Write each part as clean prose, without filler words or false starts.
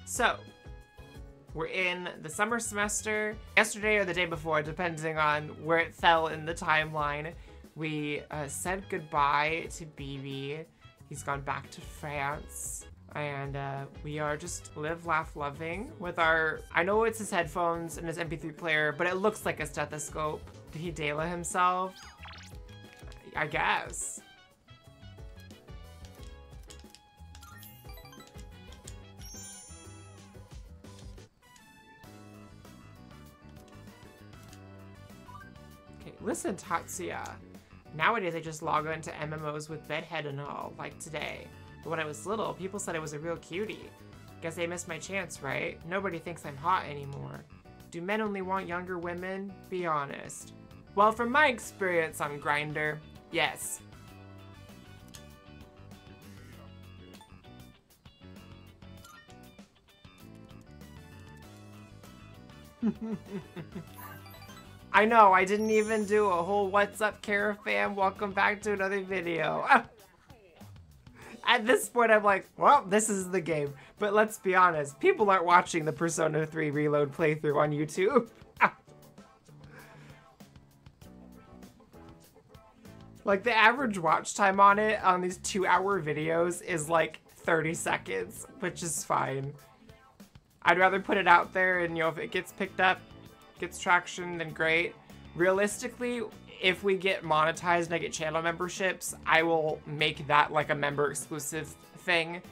So, we're in the summer semester. Yesterday or the day before, depending on where it fell in the timeline, we said goodbye to BB. He's gone back to France. And we are just live, laugh, loving with our... I know it's his headphones and his MP3 player, but it looks like a stethoscope. Did he Dela himself? I guess. Okay, listen, Tatsuya. Nowadays I just log on to MMOs with bedhead and all, like today. But when I was little, people said I was a real cutie. Guess I missed my chance, right? Nobody thinks I'm hot anymore. Do men only want younger women? Be honest. Well, from my experience on Grindr, yes. I know, I didn't even do a whole what's up, Carafam, welcome back to another video. At this point, I'm like, well, this is the game. But let's be honest, people aren't watching the Persona 3 Reload playthrough on YouTube. Like, the average watch time on it, on these 2-hour videos, is like 30 seconds, which is fine. I'd rather put it out there and, you know, if it gets picked up, gets traction, then great. Realistically, if we get monetized and I get channel memberships, I will make that like a member exclusive thing.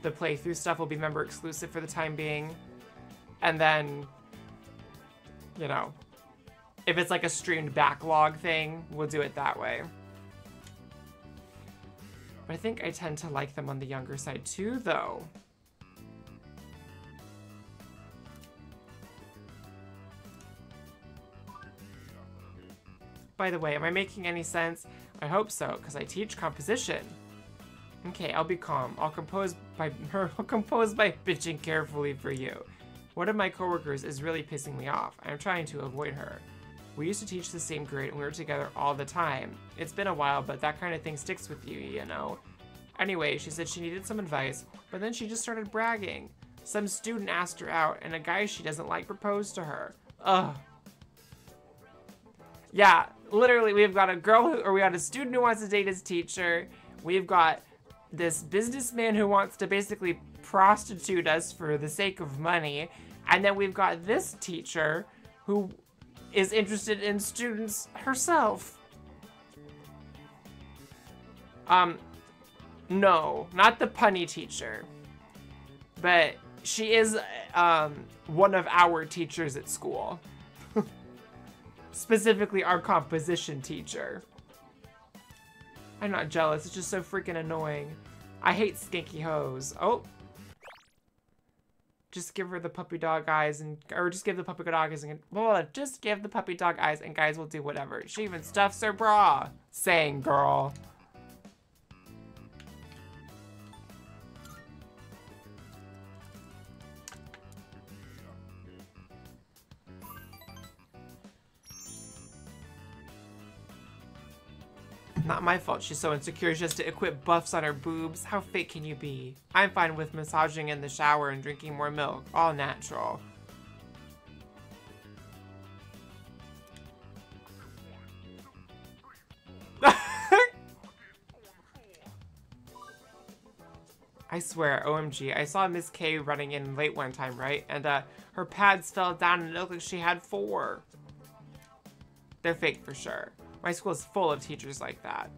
The playthrough stuff will be member exclusive for the time being. And then, you know, if it's like a streamed backlog thing, we'll do it that way. But I think I tend to like them on the younger side too, though. By the way, am I making any sense? I hope so, because I teach composition. Okay, I'll be calm. I'll compose by bitching carefully for you. One of my coworkers is really pissing me off. I'm trying to avoid her. We used to teach the same grade and we were together all the time. It's been a while, but that kind of thing sticks with you, you know? Anyway, she said she needed some advice, but then she just started bragging. Some student asked her out, and a guy she doesn't like proposed to her. Ugh. Yeah, literally, we've got we got a student who wants to date his teacher. We've got this businessman who wants to basically prostitute us for the sake of money. And then we've got this teacher who is interested in students herself. No, not the punny teacher. But she is one of our teachers at school. Specifically our composition teacher. I'm not jealous, it's just so freaking annoying. I hate skanky hoes. Oh. Just give her the puppy dog eyes or just give the puppy dog eyes and, well, just give the puppy dog eyes and guys will do whatever. She even stuffs her bra. Saying, girl. Not my fault she's so insecure she has to equip buffs on her boobs. How fake can you be? I'm fine with massaging in the shower and drinking more milk. All natural. I swear, OMG, I saw Miss K running in late one time, right? And her pads fell down and it looked like she had 4. They're fake for sure. My school is full of teachers like that.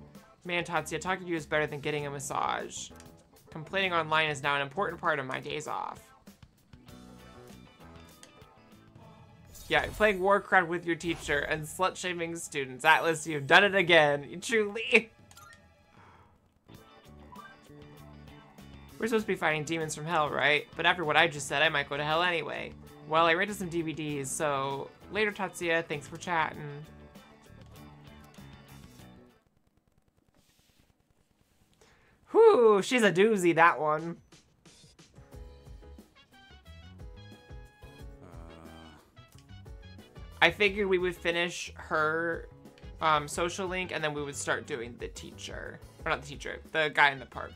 Man, Tatsuya, talking to you is better than getting a massage. Complaining online is now an important part of my days off. Yeah, playing Warcraft with your teacher and slut-shaming students. Atlas, you've done it again. Truly. We're supposed to be fighting demons from hell, right? But after what I just said, I might go to hell anyway. Well, I rented some DVDs, so later, Tatsuya. Thanks for chatting. Whew, she's a doozy, that one. I figured we would finish her social link and then we would start doing the teacher. Or not the teacher, the guy in the park.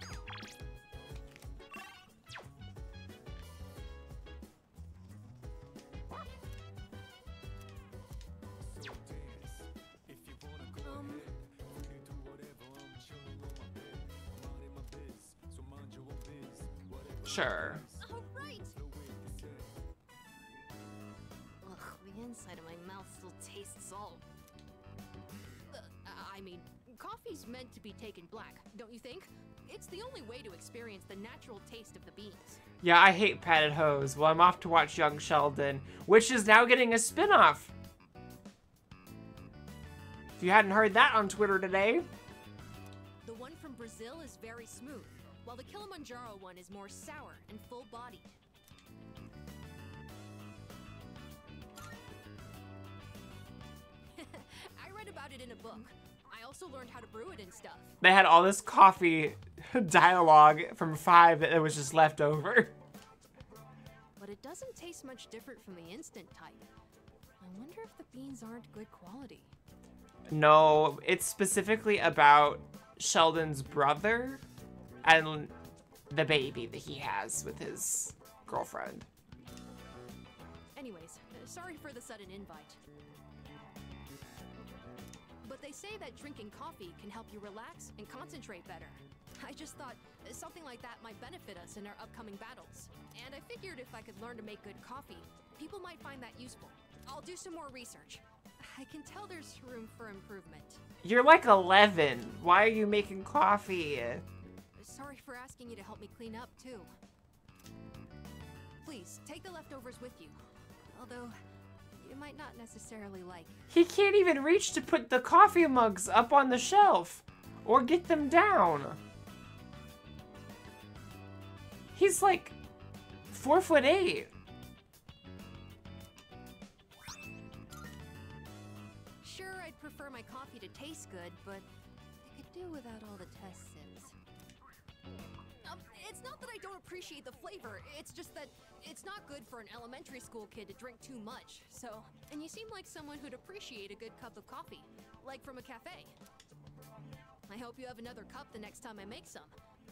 Sure. All right. Ugh, the inside of my mouth still tastes salt. I mean, coffee's meant to be taken black, don't you think? It's the only way to experience the natural taste of the beans. Yeah, I hate padded hose. Well, I'm off to watch Young Sheldon, which is now getting a spin-off. If you hadn't heard that on Twitter today. The one from Brazil is very smooth, while the Kilimanjaro one is more sour and full-bodied. I read about it in a book. I also learned how to brew it and stuff. They had all this coffee dialogue from 5 that was just left over. But it doesn't taste much different from the instant type. I wonder if the beans aren't good quality. No, it's specifically about Sheldon's brother and the baby that he has with his girlfriend. Anyways, sorry for the sudden invite. But they say that drinking coffee can help you relax and concentrate better. I just thought something like that might benefit us in our upcoming battles. And I figured if I could learn to make good coffee, people might find that useful. I'll do some more research. I can tell there's room for improvement. You're like 11. Why are you making coffee? Sorry for asking you to help me clean up, too. Please, take the leftovers with you. Although, you might not necessarily like. He can't even reach to put the coffee mugs up on the shelf or get them down. He's like 4'8". Sure, I'd prefer my coffee to taste good, but I could do without all the test sips. It's not that I don't appreciate the flavor, it's just that it's not good for an elementary school kid to drink too much, so... And you seem like someone who'd appreciate a good cup of coffee, like from a cafe. I hope you have another cup the next time I make some.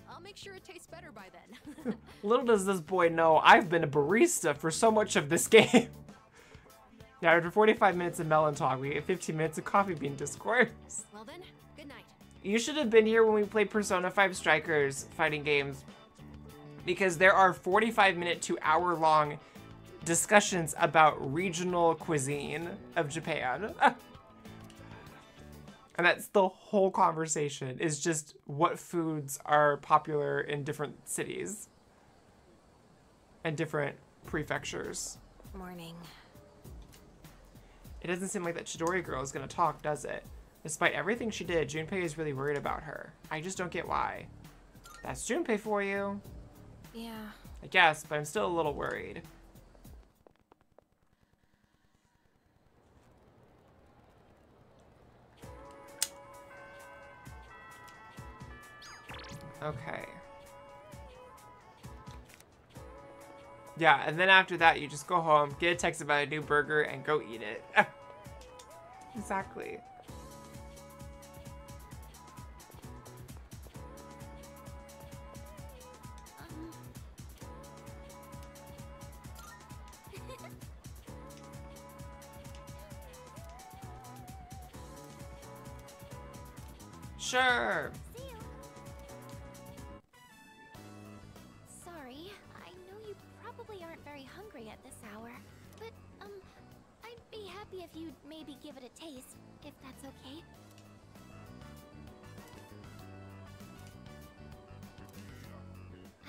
I'll make sure it tastes better by then. Little does this boy know, I've been a barista for so much of this game. Now, after 45 minutes of melon talk, we get 15 minutes of coffee bean discourse. Well then, good night. You should have been here when we played Persona 5 Strikers fighting games, because there are 45-minute to hour-long discussions about regional cuisine of Japan. And that's the whole conversation, is just what foods are popular in different cities and different prefectures. Morning. It doesn't seem like that Chidori girl is gonna talk, does it? Despite everything she did, Junpei is really worried about her. I just don't get why. That's Junpei for you. Yeah. I guess, but I'm still a little worried. Okay. Yeah, and then after that, you just go home, get a text about a new burger, and go eat it. Exactly. Sure. Sorry, I know you probably aren't very hungry at this hour, but I'd be happy if you'd maybe give it a taste, if that's okay.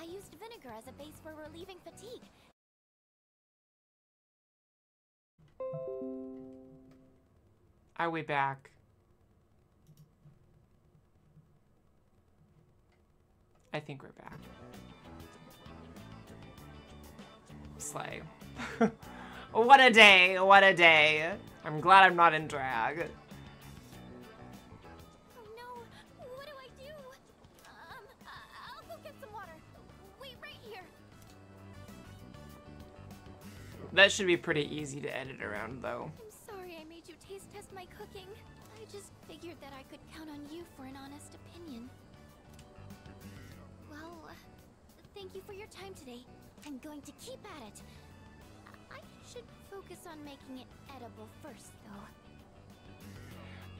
I used vinegar as a base for relieving fatigue. Are we back? I think we're back. Slay. What a day, what a day. I'm glad I'm not in drag. Oh no, what do I do? I'll go get some water. Wait right here. That should be pretty easy to edit around, though. I'm sorry I made you taste test my cooking. I just figured that I could count on you for an honest opinion. Well, thank you for your time today. I'm going to keep at it. I should focus on making it edible first, though.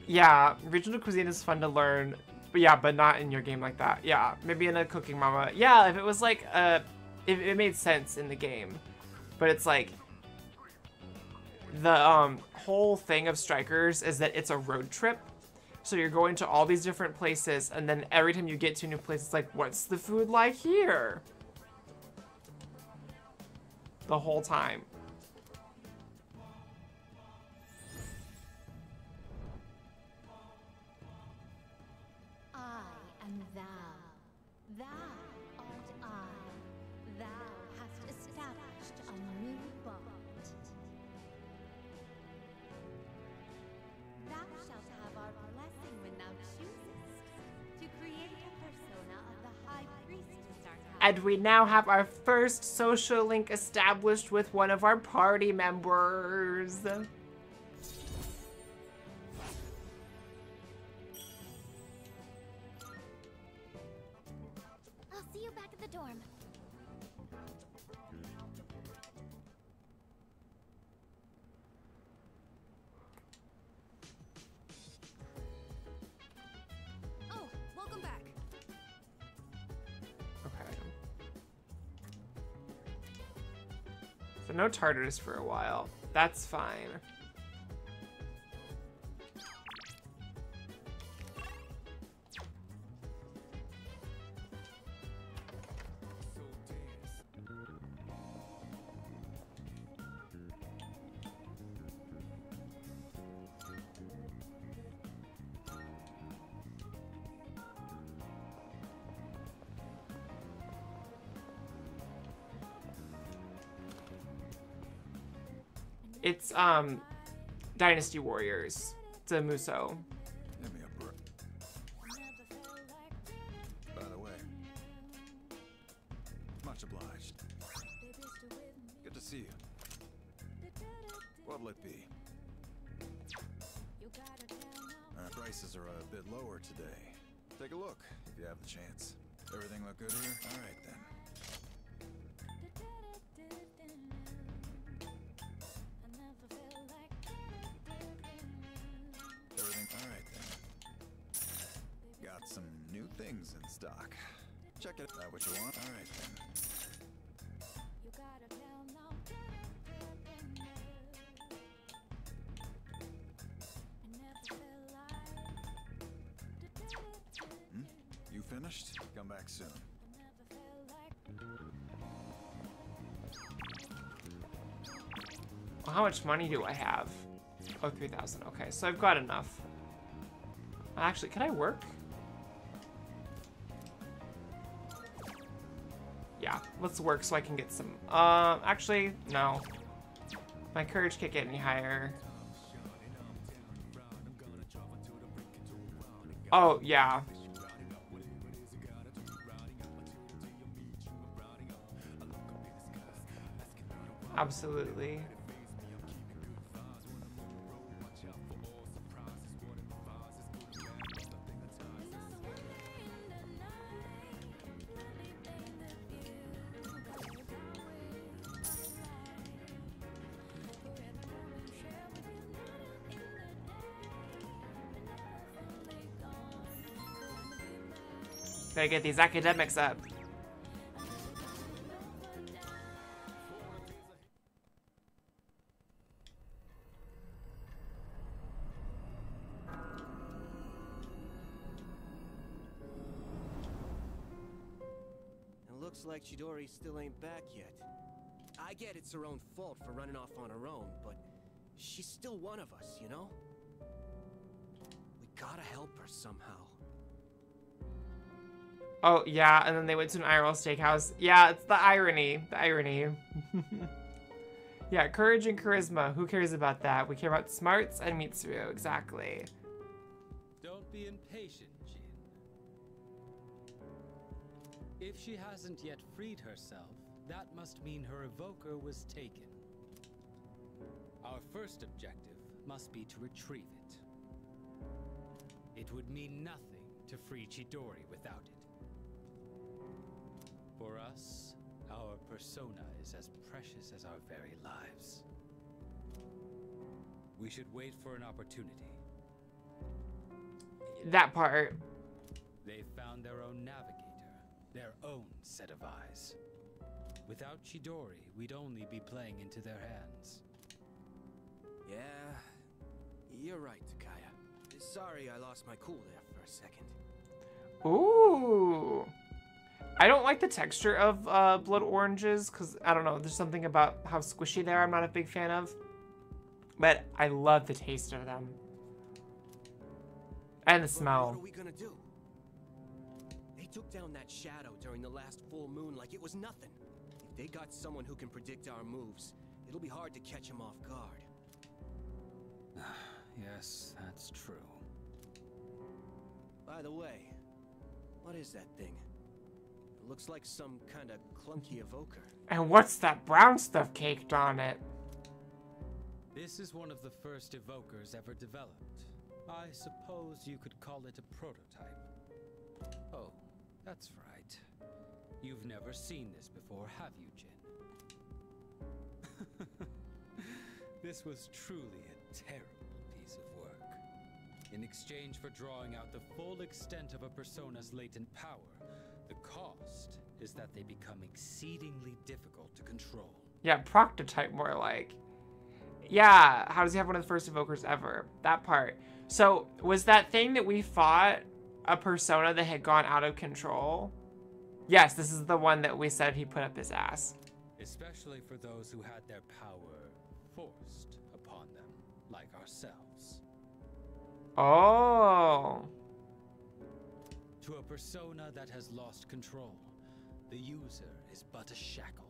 Yeah, regional cuisine is fun to learn, but yeah, but not in your game like that. Yeah, maybe in a Cooking Mama. Yeah, if it was like if it made sense in the game, but it's like the whole thing of Strikers is that it's a road trip. So you're going to all these different places, and then every time you get to a new place, it's like, what's the food like here? The whole time. I am thou. Thou art I. Thou hast established a new bond. Thou shalt have our blessing when thou choosest to create a persona of the High Priestess Arcana. And we now have our first social link established with one of our party members. I'll see you back at the dorm. Oh, welcome back. Okay. So no Tartarus for a while. That's fine. It's Dynasty Warriors. It's a Muso. Give me a break. By the way, much obliged. Good to see you. What'll it be? Prices are a bit lower today. Take a look if you have the chance. Everything look good here? All right then. Everything all right then. Got some new things in stock. Check it. That what you want? All right then. You finished? Come back soon. Well, how much money do I have? Oh, 3,000. Okay, so I've got enough. Actually, can I work? Yeah, let's work so I can get some. Actually, no. My courage can't get any higher. Oh, yeah. Absolutely. Gotta get these academics up. Looks like Chidori still ain't back yet. I get it's her own fault for running off on her own, but she's still one of us, you know? We gotta help her somehow. Oh, yeah, and then they went to an IRL steakhouse. Yeah, it's the irony. The irony. Yeah, courage and charisma. Who cares about that? We care about smarts and Mitsuru. Exactly. Don't be impatient, Jin. If she hasn't yet freed herself, that must mean her evoker was taken. Our first objective must be to retrieve it. It would mean nothing to free Chidori without it. For us, our persona is as precious as our very lives. We should wait for an opportunity. That part. They found their own navigator, their own set of eyes. Without Chidori, we'd only be playing into their hands. Yeah, you're right, Takaya. Sorry I lost my cool there for a second. Ooh. I don't like the texture of blood oranges because, I don't know, there's something about how squishy they are I'm not a big fan of. But I love the taste of them. And the smell. What are we gonna do? They took down that shadow during the last full moon like it was nothing. If they got someone who can predict our moves, it'll be hard to catch them off guard. Yes, that's true. By the way, what is that thing? It looks like some kind of clunky evoker. And what's that brown stuff caked on it? This is one of the first evokers ever developed. I suppose you could call it a prototype. Oh, that's right. You've never seen this before, have you, Jin? This was truly a terrible piece of work. In exchange for drawing out the full extent of a persona's latent power, the cost is that they become exceedingly difficult to control. Yeah, prototype more like. Yeah, how does he have one of the first evokers ever? That part. So, was that thing that we fought a persona that had gone out of control? Yes, this is the one that we said he put up his ass. Especially for those who had their power forced upon them, like ourselves. Oh. To a persona that has lost control, the user is but a shackle.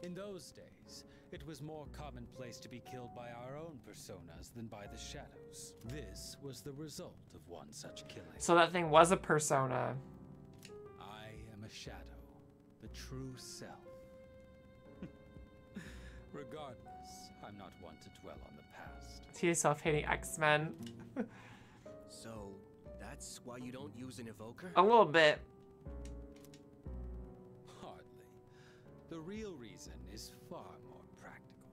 In those days, it was more commonplace to be killed by our own personas than by the shadows. This was the result of one such killing. So that thing was a persona. I am a shadow, the true self. Regardless, I'm not one to dwell on the past. He is self-hating X-Men. So, that's why you don't use an evoker? A little bit. Hardly. The real reason is far more practical.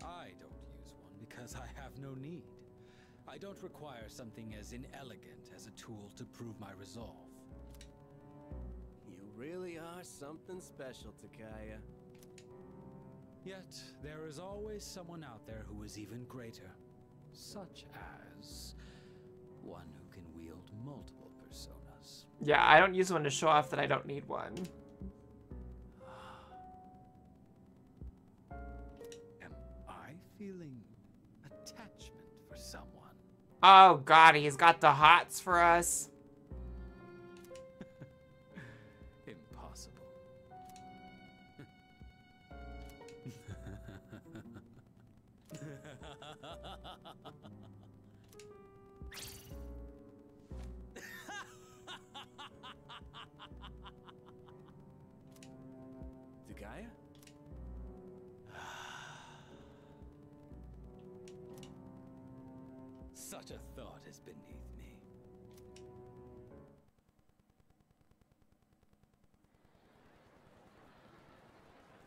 I don't use one because I have no need. I don't require something as inelegant as a tool to prove my resolve. You really are something special, Takaya. Yet, there is always someone out there who is even greater. Such as one who can wield multiple personas. Yeah, I don't use one to show off that I don't need one. Am I feeling attachment for someone? Oh god, he's got the hots for us. Impossible. Takaya? Such a thought is beneath me.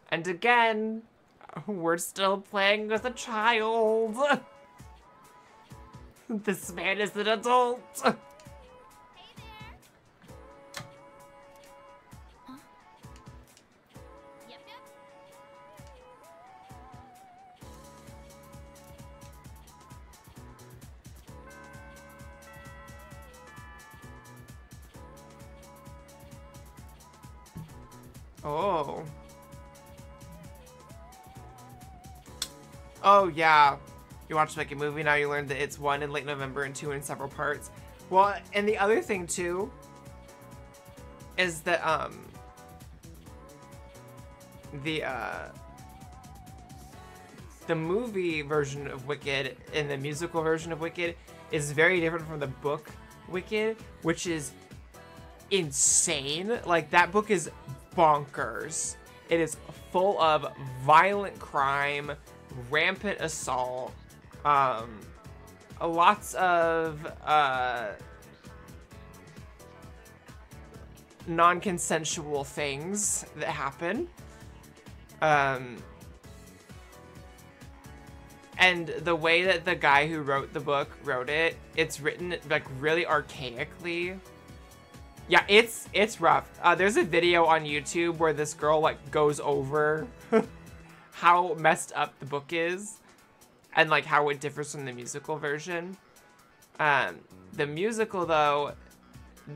And again, we're still playing with a child. This man is an adult. Hey there. Huh? Yep, yep. Oh. Oh, yeah. You watch like a movie, now you learn that it's 1 in late November and 2 in several parts. Well, and the other thing, too, is that, the movie version of Wicked and the musical version of Wicked is very different from the book Wicked, which is insane. Like, that book is bonkers. It is full of violent crime, rampant assault, lots of non-consensual things that happen. And And the way that the guy who wrote the book wrote it, it's written like really archaically. Yeah, it's rough. There's a video on YouTube where this girl like goes over how messed up the book is and like how it differs from the musical version. The musical though,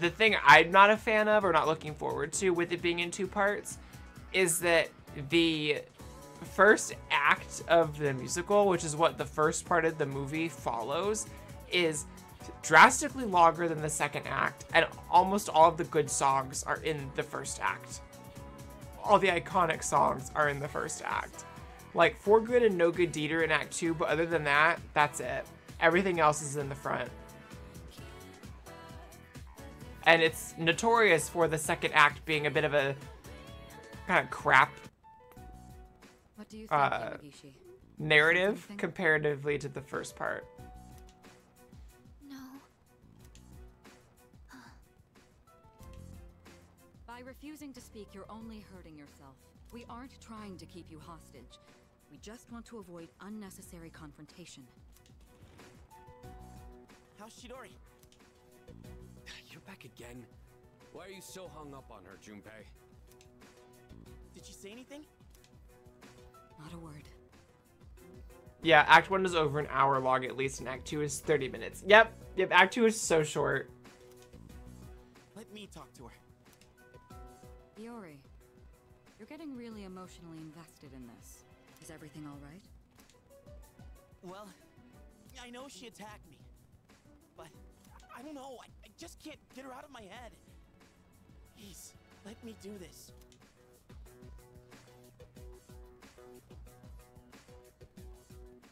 the thing I'm not a fan of or not looking forward to with it being in 2 parts is that the first act of the musical, which is what the first part of the movie follows, is drastically longer than the second act, and almost all of the good songs are in the first act. All the iconic songs are in the first act. Like, For Good and No Good Deed are in Act 2, but other than that, that's it. Everything else is in the front. And it's notorious for the second act being a bit of a kind of crap What do you think, Yamagishi? narrative Something? comparatively to the first part. No. By refusing to speak, you're only hurting yourself. We aren't trying to keep you hostage. We just want to avoid unnecessary confrontation. How's Chidori? You're back again. Why are you so hung up on her, Junpei? Did she say anything? Not a word. Yeah, Act 1 is over an hour long at least, and Act 2 is 30 minutes. Yep, Act 2 is so short. Let me talk to her. Iori, you're getting really emotionally invested in this. Is everything all right? Well, I know she attacked me, but I don't know. I just can't get her out of my head. Please, let me do this.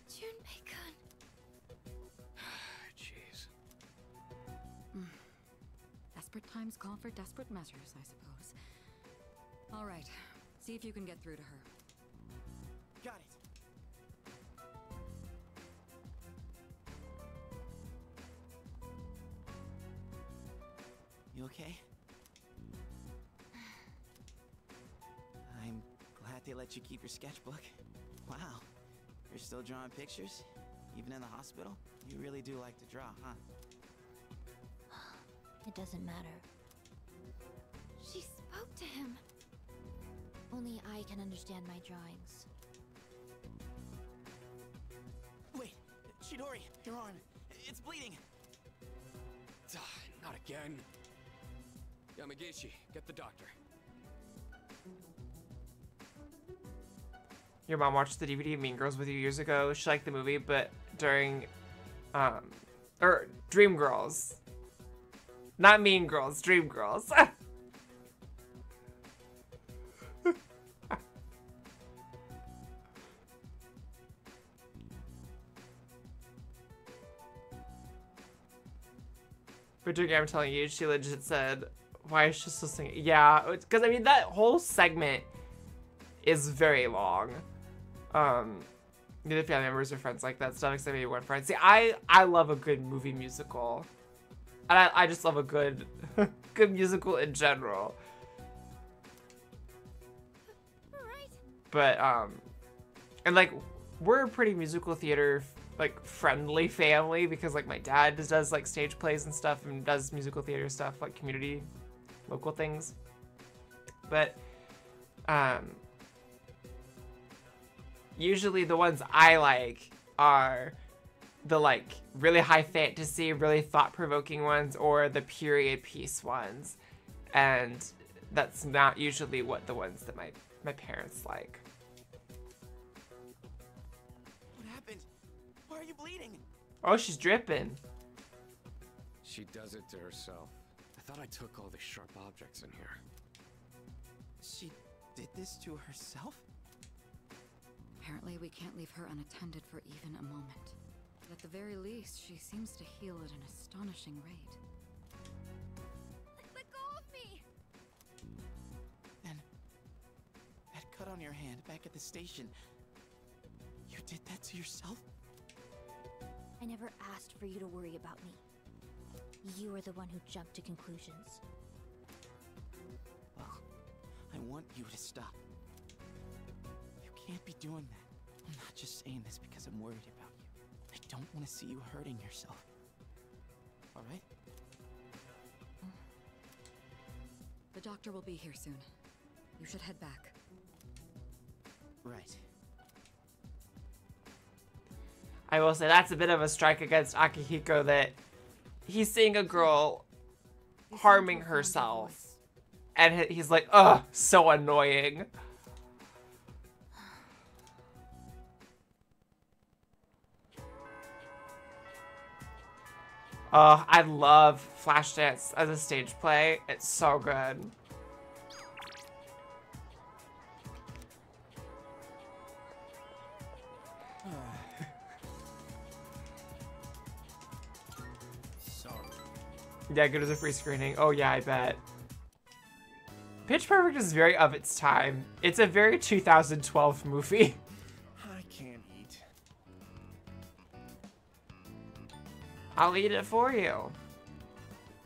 Junpei-kun. Jeez. Desperate times call for desperate measures, I suppose. All right, see if you can get through to her. Got it. You okay? I'm glad they let you keep your sketchbook. Wow, you're still drawing pictures? Even in the hospital? You really do like to draw, huh? It doesn't matter. She spoke to him. Only I can understand my drawings. Wait, Chidori, your arm. It's bleeding. Not again. Yamagishi, get the doctor. Your mom watched the DVD of Mean Girls with you years ago. She liked the movie, but during, or Dream Girls. Not Mean Girls, Dream Girls. But during I'm telling you, she legit said, why is she still singing? Yeah, because I mean, that whole segment is very long. The family members or friends like that stuff, except maybe one friend. See, I love a good movie musical. And I just love a good good musical in general. Right. But and like we're a pretty musical theater like friendly family because like my dad does like stage plays and stuff and does musical theater stuff like community local things. But usually the ones I like are the like really high fantasy, really thought-provoking ones or the period piece ones. And that's not usually what the ones that my parents like. What happened? Why are you bleeding? Oh, she's dripping. She does it to herself. I thought I took all the sharp objects in here. She did this to herself? Apparently, we can't leave her unattended for even a moment. But at the very least, she seems to heal at an astonishing rate. Let go of me! And that cut on your hand back at the station. You did that to yourself? I never asked for you to worry about me. You are the one who jumped to conclusions. Well, I want you to stop. You can't be doing that. I'm not not just saying this because I'm worried about you. I don't want to see you hurting yourself. All right? The doctor will be here soon. You should head back. Right. I will say that's a bit of a strike against Akihiko that he's seeing a girl harming herself. And he's like, ugh, so annoying. I love Flashdance as a stage play. It's so good. Sorry. Yeah, good as a free screening. Oh yeah, I bet. Pitch Perfect is very of its time. It's a very 2012 movie. I can't eat. I'll eat it for you.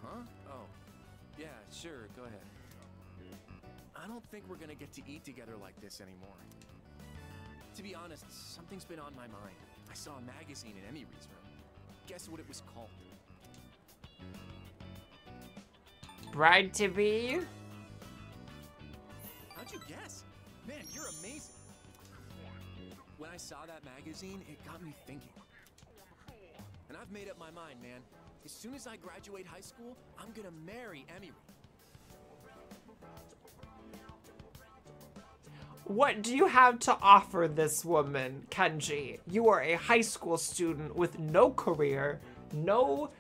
Huh? Oh. Yeah, sure, go ahead. I don't think we're gonna get to eat together like this anymore. To be honest, something's been on my mind. I saw a magazine in Emiry's room. Guess what it was called? Bride to be? How'd you guess? Man, you're amazing. When I saw that magazine, it got me thinking. And I've made up my mind, man. As soon as I graduate high school, I'm gonna marry Emery. What do you have to offer this woman, Kenji? You are a high school student with no career, no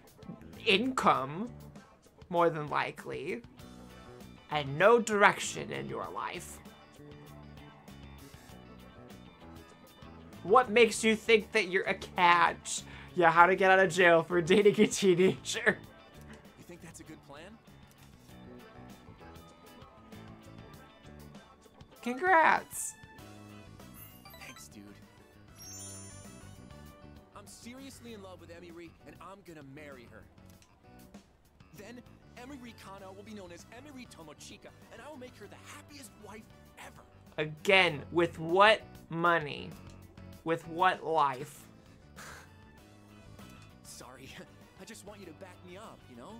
income, more than likely, and no direction in your life. What makes you think that you're a catch? Yeah, how to get out of jail for dating a teenager. You think that's a good plan? Congrats. Thanks, dude. I'm seriously in love with Emery, and I'm gonna marry her. Then, Emery Kana will be known as Emery Tomochika, and I will make her the happiest wife ever. Again, with what money? With what life? Sorry, I just want you to back me up, you know?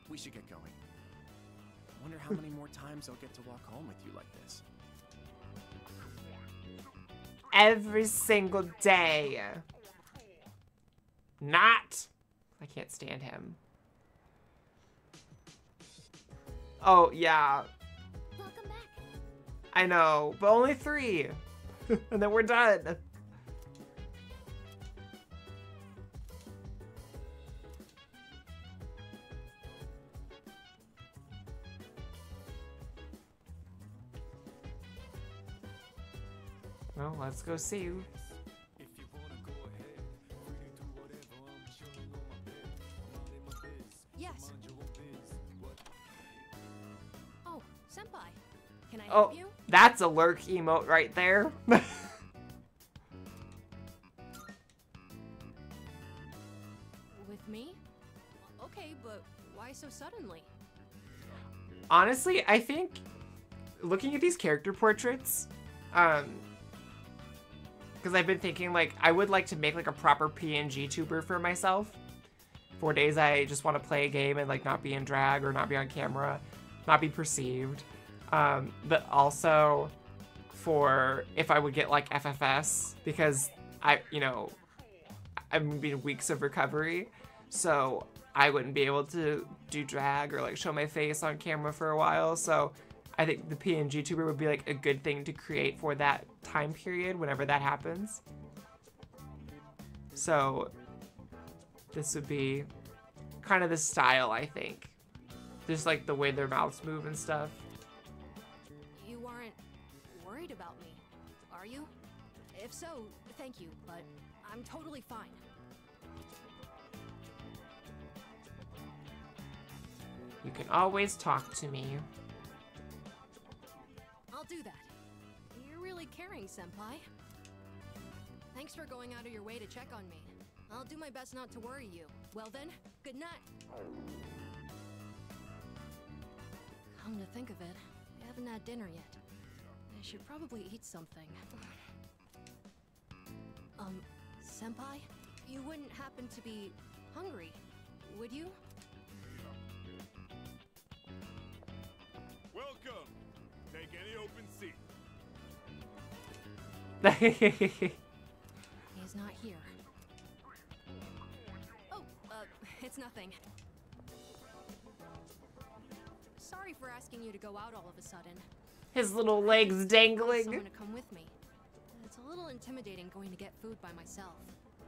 We should get going. I wonder how many more times I'll get to walk home with you like this. Every single day. Not. I can't stand him. Oh, yeah. Welcome back. I know, but only 3. And then we're done. Well, let's go see. Yes. Oh, senpai. Can I Oh, help you? that's a lurk emote right there. With me? Okay, but why so suddenly? Honestly, I think looking at these character portraits, because I've been thinking, like, I would like to make, like, a proper PNG tuber for myself. For days I just want to play a game and, like, not be in drag or not be on camera, not be perceived. But also for if I would get, like, FFS, because I'm in weeks of recovery, so I wouldn't be able to do drag or, like, show my face on camera for a while, so I think the PNG tuber would be, like, a good thing to create for that time period whenever that happens. So this would be kind of the style, I think. Just, like, the way their mouths move and stuff. You aren't worried about me, are you? If so, thank you, but I'm totally fine. You can always talk to me. I'll do that. You're really caring, senpai. Thanks for going out of your way to check on me. I'll do my best not to worry you. Well then, good night. Come to think of it, I haven't had dinner yet. I should probably eat something. Senpai? You wouldn't happen to be hungry, would you? Welcome! Take any open seat. He's not here. Oh, it's nothing. Sorry for asking you to go out all of a sudden. His little legs dangling. Someone to come with me. It's a little intimidating going to get food by myself.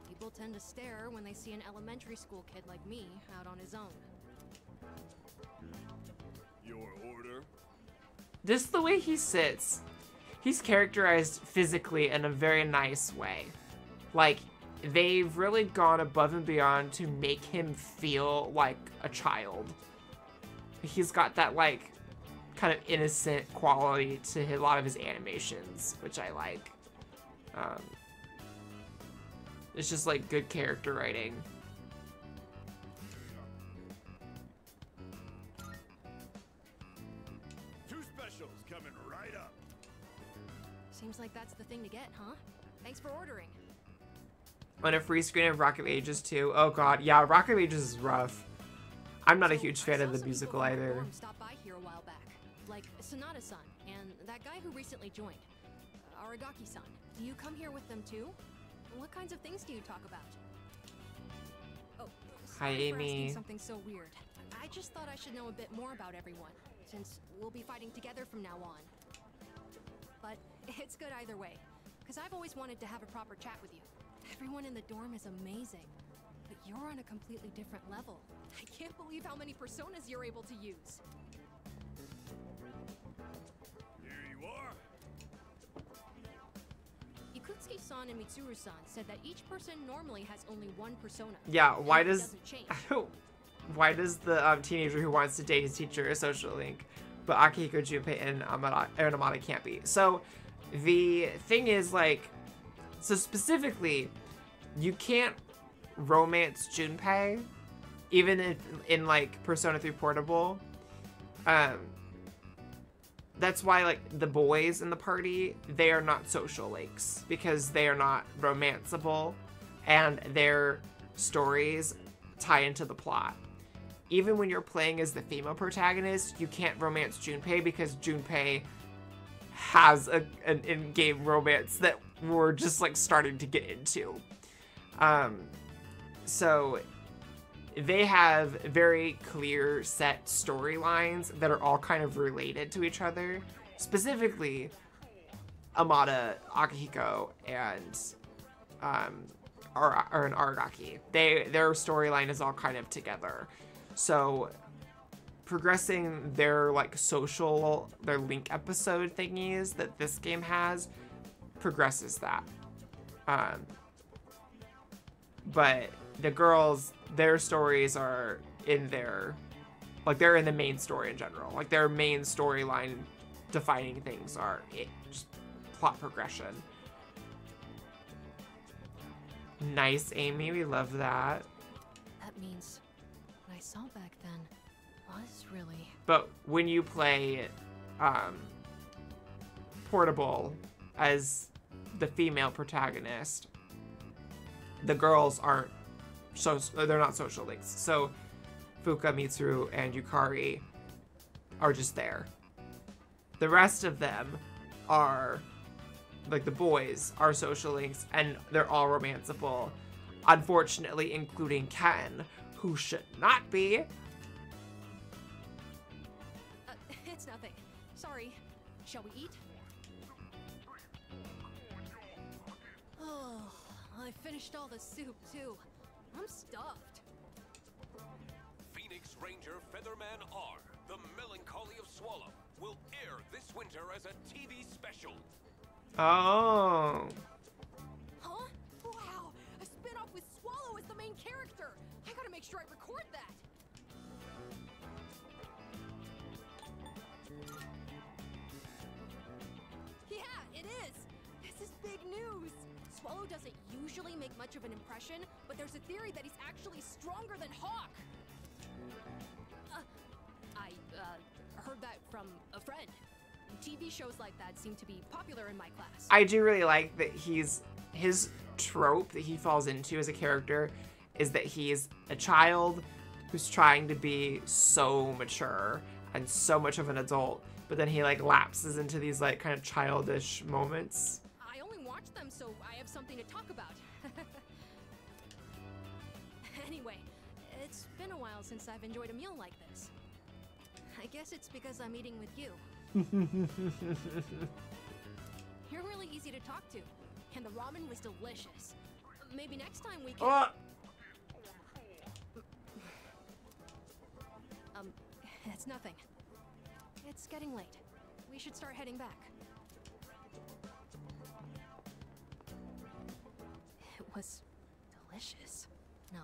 People tend to stare when they see an elementary school kid like me out on his own. Your order? Just the way he sits, he's characterized physically in a very nice way. Like, they've really gone above and beyond to make him feel like a child. He's got that, like, kind of innocent quality to a lot of his animations, which I like. It's just, like, good character writing. Two specials coming right up. Seems like that's the thing to get, huh? Thanks for ordering. On a free screen of Rocket Ages 2. Oh god, yeah, Rocket Ages is rough. I'm not a huge fan of the musical either. Stopped by here a while back, like Sonata-san and that guy who recently joined, Aragaki-san. Do you come here with them too? What kinds of things do you talk about? Oh, Hi, sorry for asking Amy. something so weird. I just thought I should know a bit more about everyone, since we'll be fighting together from now on. But it's good either way, because I've always wanted to have a proper chat with you. Everyone in the dorm is amazing, but you're on a completely different level. I can't believe how many personas you're able to use. Here you are. Ikutsuki-san and Mitsuru-san said that each person normally has only one persona. Yeah, why and it does... doesn't change. Why does the teenager who wants to date his teacher a social link, but Akihiko, Junpei, and Amada can't be? So, the thing is, like... So specifically, you can't romance Junpei, even in like Persona 3 Portable. That's why like the boys in the party, they are not social links because they are not romanceable and their stories tie into the plot. Even when you're playing as the female protagonist, you can't romance Junpei because Junpei has an in-game romance that we're just like starting to get into. So they have very clear set storylines that are all kind of related to each other. Specifically, Amada, Akihiko, and Aragaki. Their storyline is all kind of together. So progressing their like their link episode thingies that this game has progresses that. But the girls, their stories are in their, like they're in the main story in general. Like their main storyline defining things are just plot progression. Nice, Amy, we love that. That means what I saw back then was really... But when you play Portable as the female protagonist, the girls aren't they're not social links. So Fuka, Mitsuru, and Yukari are just there. The rest of them are, like the boys, are social links, and they're all romanceable. Unfortunately, including Ken, who should not be. It's nothing. Sorry. Shall we eat? Oh, I finished all the soup, too. I'm stuffed. Phoenix Ranger Featherman R, The Melancholy of Swallow, will air this winter as a TV special. Oh. Huh? Wow! A spin-off with Swallow as the main character! I gotta make sure I record that! Yeah, it is! This is big news! Swallow doesn't usually make much of an impression, but there's a theory that he's actually stronger than Hawk. I heard that from a friend. TV shows like that seem to be popular in my class. I do really like that his trope that he falls into as a character is that he's a child who's trying to be so mature and so much of an adult, but then he like lapses into these like kind of childish moments. I only watch them so I have something to talk about. Anyway, it's been a while since I've enjoyed a meal like this. I guess it's because I'm eating with you. You're really easy to talk to, and the ramen was delicious. Maybe next time we can... It's nothing. It's getting late. We should start heading back. It was delicious. No,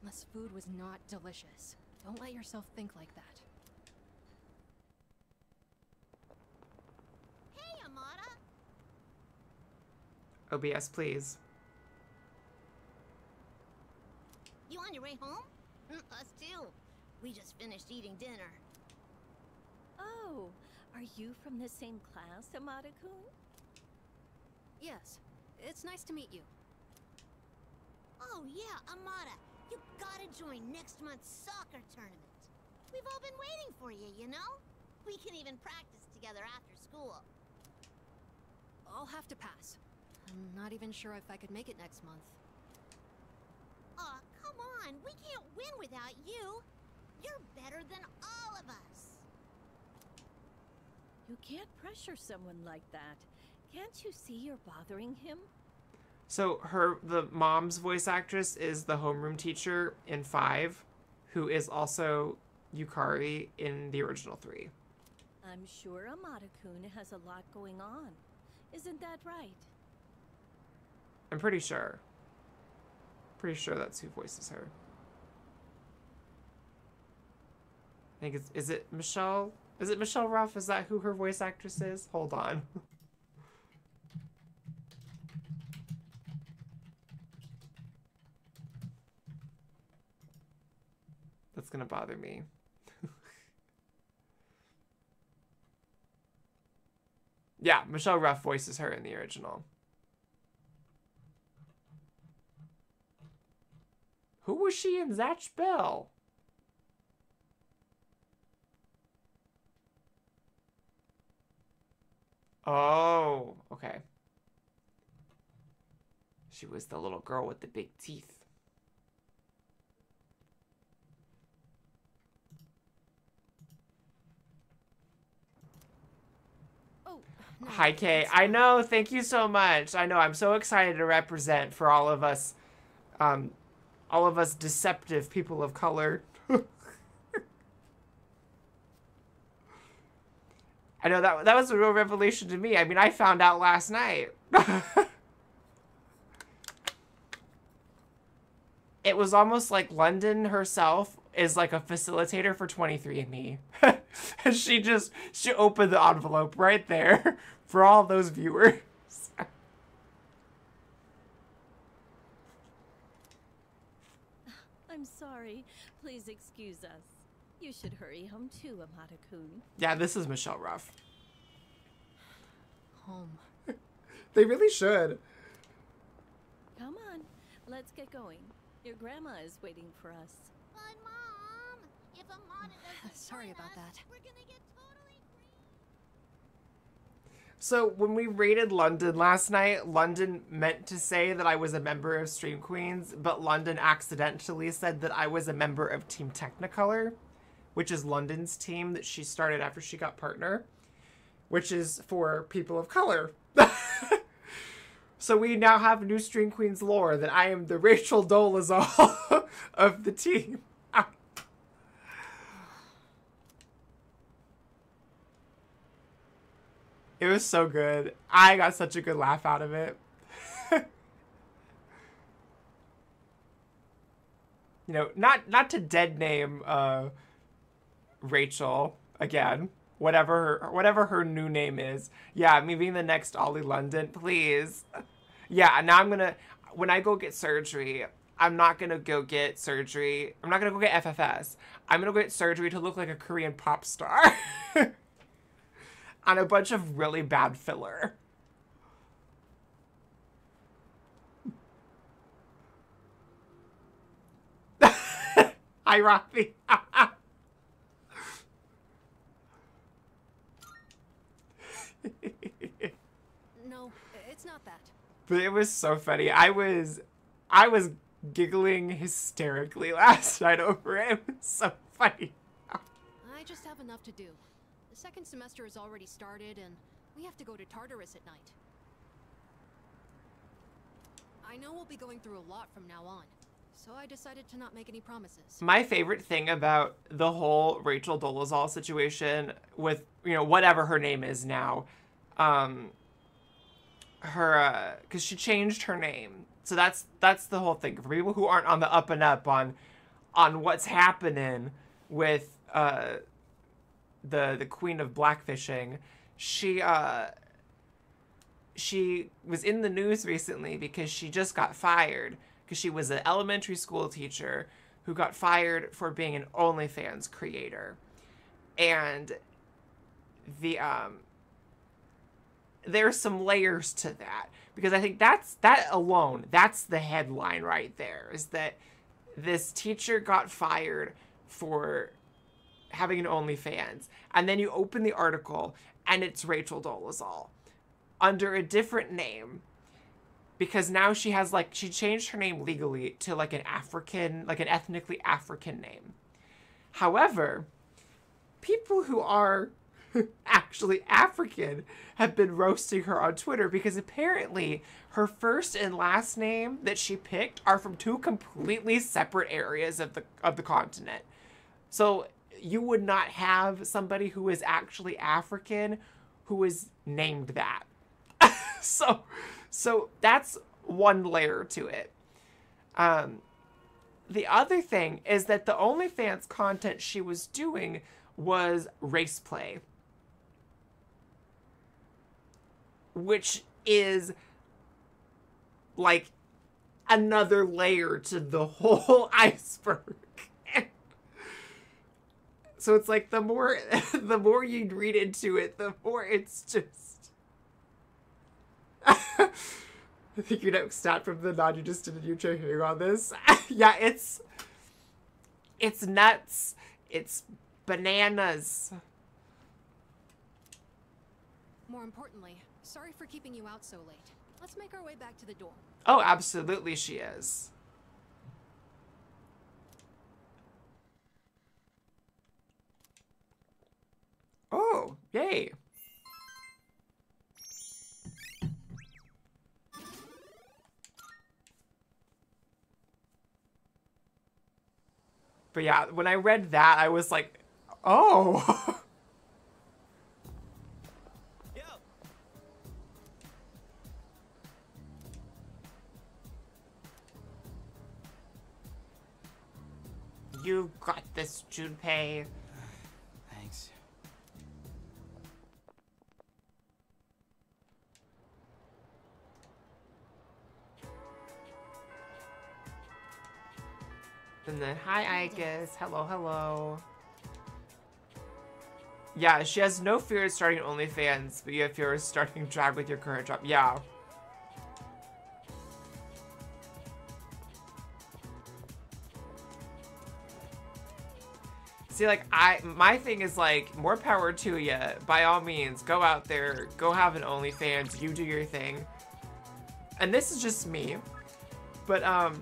this food was not delicious. Don't let yourself think like that. Hey, Amada! OBS, please. You on your way home? Us too. We just finished eating dinner. Oh, are you from the same class, Amada-kun? Yes, it's nice to meet you. Oh yeah, Amada, you gotta join next month's soccer tournament. We've all been waiting for you, you know? We can even practice together after school. I'll have to pass. I'm not even sure if I could make it next month. Aw, come on, we can't win without you. You're better than all of us. You can't pressure someone like that. Can't you see you're bothering him? So the mom's voice actress is the homeroom teacher in 5, who is also Yukari in the original 3. I'm sure Amada-kun has a lot going on. Isn't that right? I'm pretty sure. Pretty sure that's who voices her. I think is it Michelle? Is it Michelle Ruff? Is that who her voice actress is? Hold on. That's gonna bother me. Yeah, Michelle Ruff voices her in the original. Who was she in Zatch Bell? Oh, okay. She was the little girl with the big teeth. Oh, no, Hi, Kay. I know. Thank you so much. I know. I'm so excited to represent for all of us deceptive people of color. I know that was a real revelation to me. I mean, I found out last night. It was almost like London herself is like a facilitator for 23andMe. And she opened the envelope right there for all those viewers. I'm sorry. Please excuse us. You should hurry home too, Amada-kun. Yeah, this is Michelle Ruff. Home. They really should. Come on, let's get going. Your grandma is waiting for us. But Mom, if Amada doesn't Sorry join about us, that. we're gonna get totally free. So when we rated London last night, London meant to say that I was a member of Stream Queens, but London accidentally said that I was a member of Team Technicolor, which is London's team that she started after she got partner, which is for people of color. So we now have new Stream Queens lore that I am the Rachel Dolezal of the team. It was so good. I got such a good laugh out of it. You know, not to dead name Rachel again. Whatever her new name is. Yeah, me being the next Ollie London, please. Yeah, now I'm gonna, when I go get surgery, I'm not gonna go get surgery. I'm not gonna go get FFS. I'm gonna go get surgery to look like a Korean pop star. On a bunch of really bad filler. Hi, Rafi. No, it's not that. But it was so funny. I was giggling hysterically last night over it. It was so funny. I just have enough to do. The second semester has already started, and we have to go to Tartarus at night. I know we'll be going through a lot from now on, so I decided to not make any promises. My favorite thing about the whole Rachel Dolezal situation with, you know, whatever her name is now, because she changed her name. So that's the whole thing. For people who aren't on the up and up on what's happening with the Queen of Blackfishing, she was in the news recently because she just got fired because she was an elementary school teacher who got fired for being an OnlyFans creator. And there's some layers to that, because I think that alone, that's the headline right there, is that this teacher got fired for having an OnlyFans. And then you open the article and it's Rachel Dolezal under a different name, because now she has, like, she changed her name legally to like an ethnically African name. However, people who are actually African have been roasting her on Twitter, because apparently her first and last name that she picked are from two completely separate areas of the continent. So you would not have somebody who is actually African who is named that. So that's one layer to it. The other thing is that the OnlyFans content she was doing was race play, which is like another layer to the whole iceberg. So it's like the more you read into it, the more it's just. I think you know stat from the nod you just did a YouTube hearing on this. Yeah, it's nuts. It's bananas. More importantly, sorry for keeping you out so late. Let's make our way back to the dorm. Oh, absolutely she is. Oh, yay. But yeah, when I read that, I was like, oh. You got this, Junpei. Thanks. And then, hi, Igus. Hello, hello. Yeah, she has no fear of starting OnlyFans, but you have fear of starting drag with your current job. Yeah. See, like, my thing is, like, more power to you. By all means, go out there, go have an OnlyFans, you do your thing. And this is just me, but,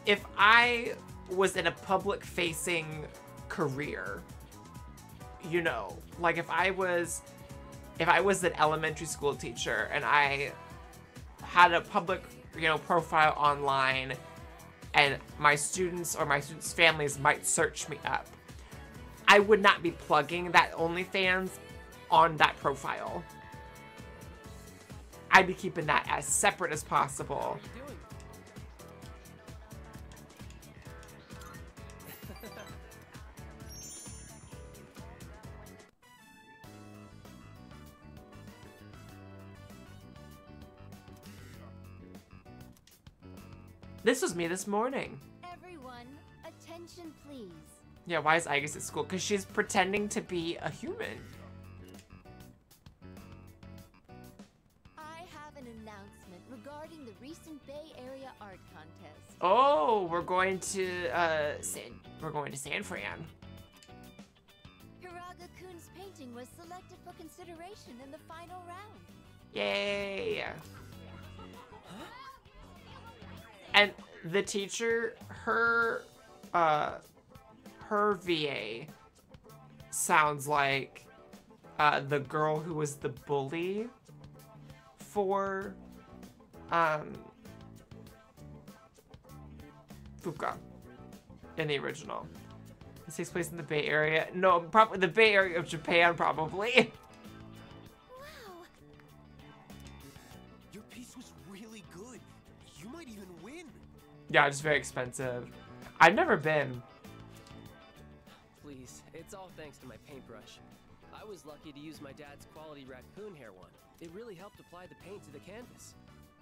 if I was in a public-facing career, you know, like if I was an elementary school teacher and I had a public, you know, profile online, and my students or my students' families might search me up, I would not be plugging that OnlyFans on that profile. I'd be keeping that as separate as possible. This was me this morning. Everyone, attention please. Yeah, why is Aigis at school? Because she's pretending to be a human. I have an announcement regarding the recent Bay Area art contest. Oh, we're going to San Fran. Hiraga-kun's painting was selected for consideration in the final round. Yay! And the teacher, her VA sounds like the girl who was the bully for Fuka in the original. This takes place in the Bay Area. No, probably the Bay Area of Japan, probably. Wow. Your piece was really good. You might even win. Yeah, it's very expensive. I've never been. Please, it's all thanks to my paintbrush. I was lucky to use my dad's quality raccoon hair one. It really helped apply the paint to the canvas.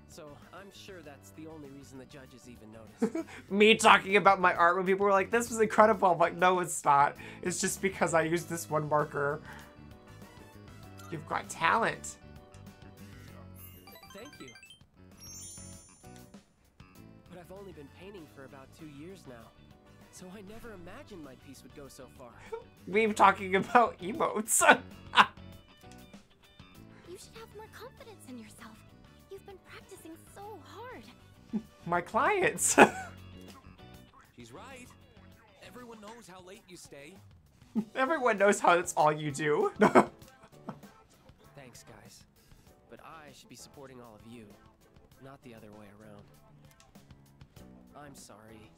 So I'm sure that's the only reason the judges even noticed. Me talking about my art when people were like, this was incredible. I'm like, no, it's not. It's just because I used this one marker. You've got talent. Thank you. But I've only been painting for about 2 years now. So I never imagined my piece would go so far. We've talking about emotes. You should have more confidence in yourself. You've been practicing so hard. My clients. She's right. Everyone knows how late you stay. Everyone knows how that's all you do. Thanks, guys. But I should be supporting all of you, not the other way around. I'm sorry.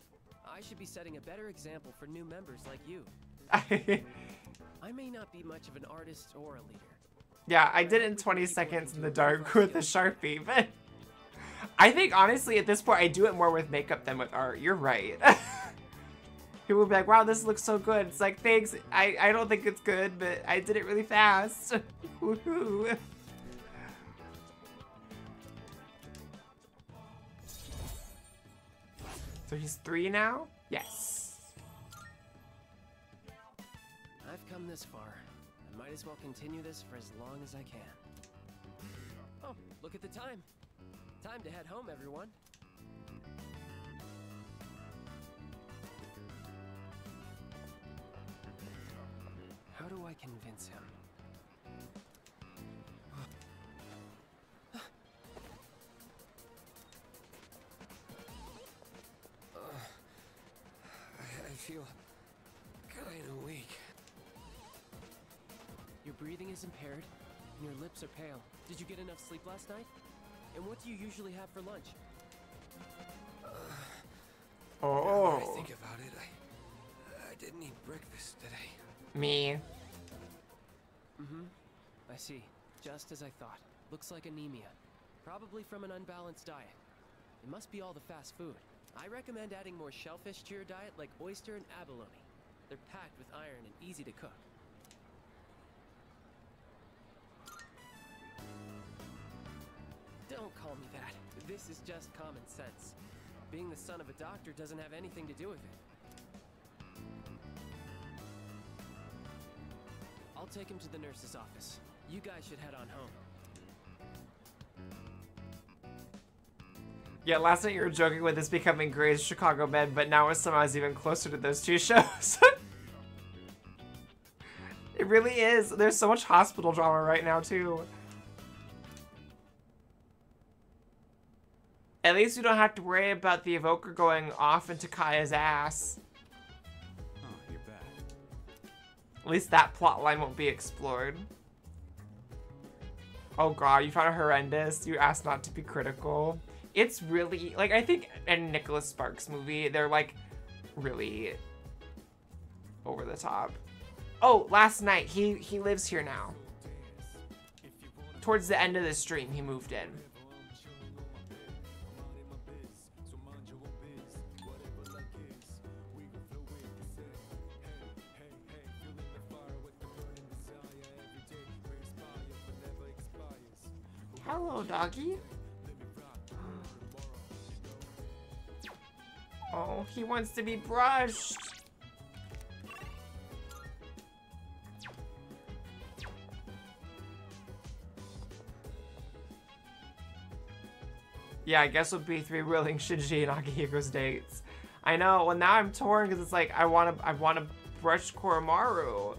I should be setting a better example for new members like you. I may not be much of an artist or a leader. Yeah, I did it in 20 seconds in the dark with a Sharpie, but I think honestly at this point I do it more with makeup than with art. You're right. People will be like, wow, this looks so good. It's like, thanks. I don't think it's good, but I did it really fast. Woohoo. So he's 3 now? Yes. I've come this far. I might as well continue this for as long as I can. Oh, look at the time. Time to head home, everyone. How do I convince him? I feel kinda weak. Your breathing is impaired, and your lips are pale. Did you get enough sleep last night? And what do you usually have for lunch? Oh. When I think about it, I didn't eat breakfast today. Me. I see. Just as I thought. Looks like anemia. Probably from an unbalanced diet. It must be all the fast food. I recommend adding more shellfish to your diet like oyster and abalone. They're packed with iron and easy to cook. Don't call me that. This is just common sense. Being the son of a doctor doesn't have anything to do with it. I'll take him to the nurse's office. You guys should head on home. Yeah, last night you were joking with this becoming Grey's Chicago Med, but now it's somehow even closer to those two shows. It really is. There's so much hospital drama right now, too. At least we don't have to worry about the evoker going off into Kaya's ass. Oh, you're back. At least that plot line won't be explored. Oh god, you found it horrendous. You asked not to be critical. It's really, like, I think in Nicholas Sparks' movie, they're, like, really over the top. Oh, last night, he lives here now. Towards the end of the stream, he moved in. Hello, doggy. He wants to be brushed. Yeah, I guess with B3 ruling Shinji and Akihiko's dates. I know, well now I'm torn because it's like I wanna brush Koromaru.